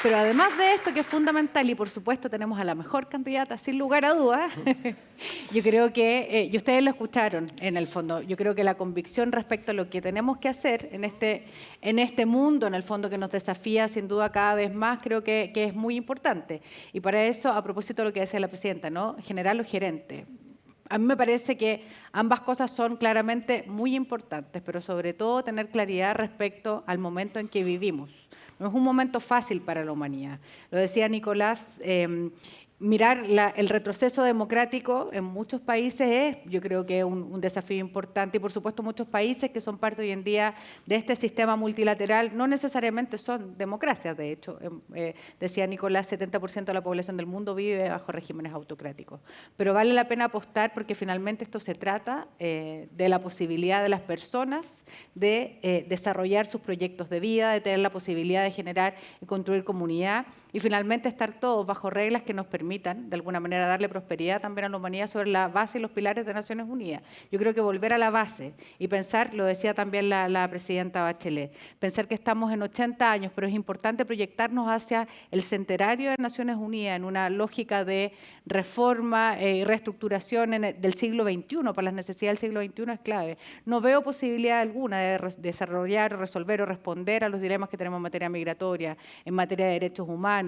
Pero además de esto, que es fundamental, y por supuesto tenemos a la mejor candidata, sin lugar a dudas, yo creo que, y ustedes lo escucharon en el fondo, yo creo que la convicción respecto a lo que tenemos que hacer en este mundo, en el fondo, que nos desafía sin duda cada vez más, creo que es muy importante. Y para eso, a propósito de lo que decía la presidenta, ¿no? General o gerente. A mí me parece que ambas cosas son claramente muy importantes, pero sobre todo tener claridad respecto al momento en que vivimos. No es un momento fácil para la humanidad. Lo decía Nicolás, mirar el retroceso democrático en muchos países es, yo creo que es un desafío importante, y por supuesto muchos países que son parte hoy en día de este sistema multilateral no necesariamente son democracias. De hecho, decía Nicolás, 70% de la población del mundo vive bajo regímenes autocráticos. Pero vale la pena apostar porque finalmente esto se trata de la posibilidad de las personas de desarrollar sus proyectos de vida, de tener la posibilidad de generar y construir comunidad, y finalmente estar todos bajo reglas que nos permitan, de alguna manera, darle prosperidad también a la humanidad sobre la base y los pilares de Naciones Unidas. Yo creo que volver a la base y pensar, lo decía también la presidenta Bachelet, pensar que estamos en 80 años, pero es importante proyectarnos hacia el centenario de Naciones Unidas en una lógica de reforma y reestructuración del siglo XXI, para las necesidades del siglo XXI es clave. No veo posibilidad alguna de desarrollar, resolver o responder a los dilemas que tenemos en materia migratoria, en materia de derechos humanos,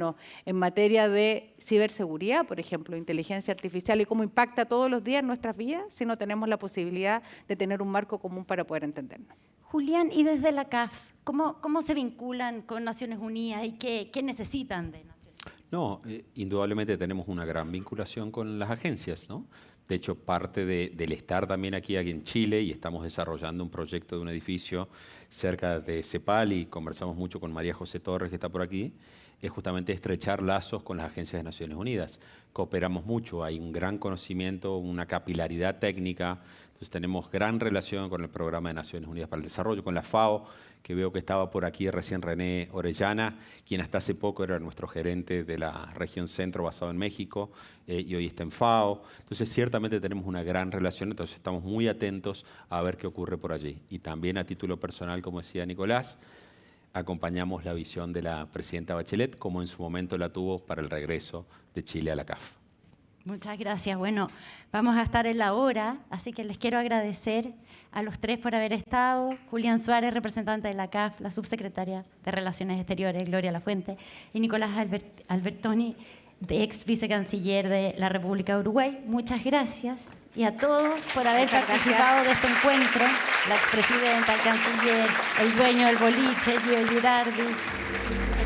en materia de ciberseguridad, por ejemplo, inteligencia artificial, y cómo impacta todos los días nuestras vidas si no tenemos la posibilidad de tener un marco común para poder entendernos. Julián, y desde la CAF, ¿cómo se vinculan con Naciones Unidas y qué necesitan de Naciones Unidas? No, indudablemente tenemos una gran vinculación con las agencias, ¿no? De hecho, parte del estar también aquí en Chile, y estamos desarrollando un proyecto de un edificio cerca de CEPAL, y conversamos mucho con María José Torres, que está por aquí, es justamente estrechar lazos con las agencias de Naciones Unidas. Cooperamos mucho, hay un gran conocimiento, una capilaridad técnica, entonces tenemos gran relación con el Programa de Naciones Unidas para el Desarrollo, con la FAO, que veo que estaba por aquí recién René Orellana, quien hasta hace poco era nuestro gerente de la región centro basado en México, y hoy está en FAO. Entonces ciertamente tenemos una gran relación, entonces estamos muy atentos a ver qué ocurre por allí. Y también a título personal, como decía Nicolás, acompañamos la visión de la presidenta Bachelet, como en su momento la tuvo para el regreso de Chile a la CAF. Muchas gracias. Bueno, vamos a estar en la hora, así que les quiero agradecer a los tres por haber estado. Julián Suárez, representante de la CAF, la subsecretaria de Relaciones Exteriores, Gloria Lafuente, y Nicolás Albertoni, ex vicecanciller de la República de Uruguay. Muchas gracias. Y a todos por haber participado de este encuentro, la expresidenta, el canciller, el dueño del boliche, Guido Girardi.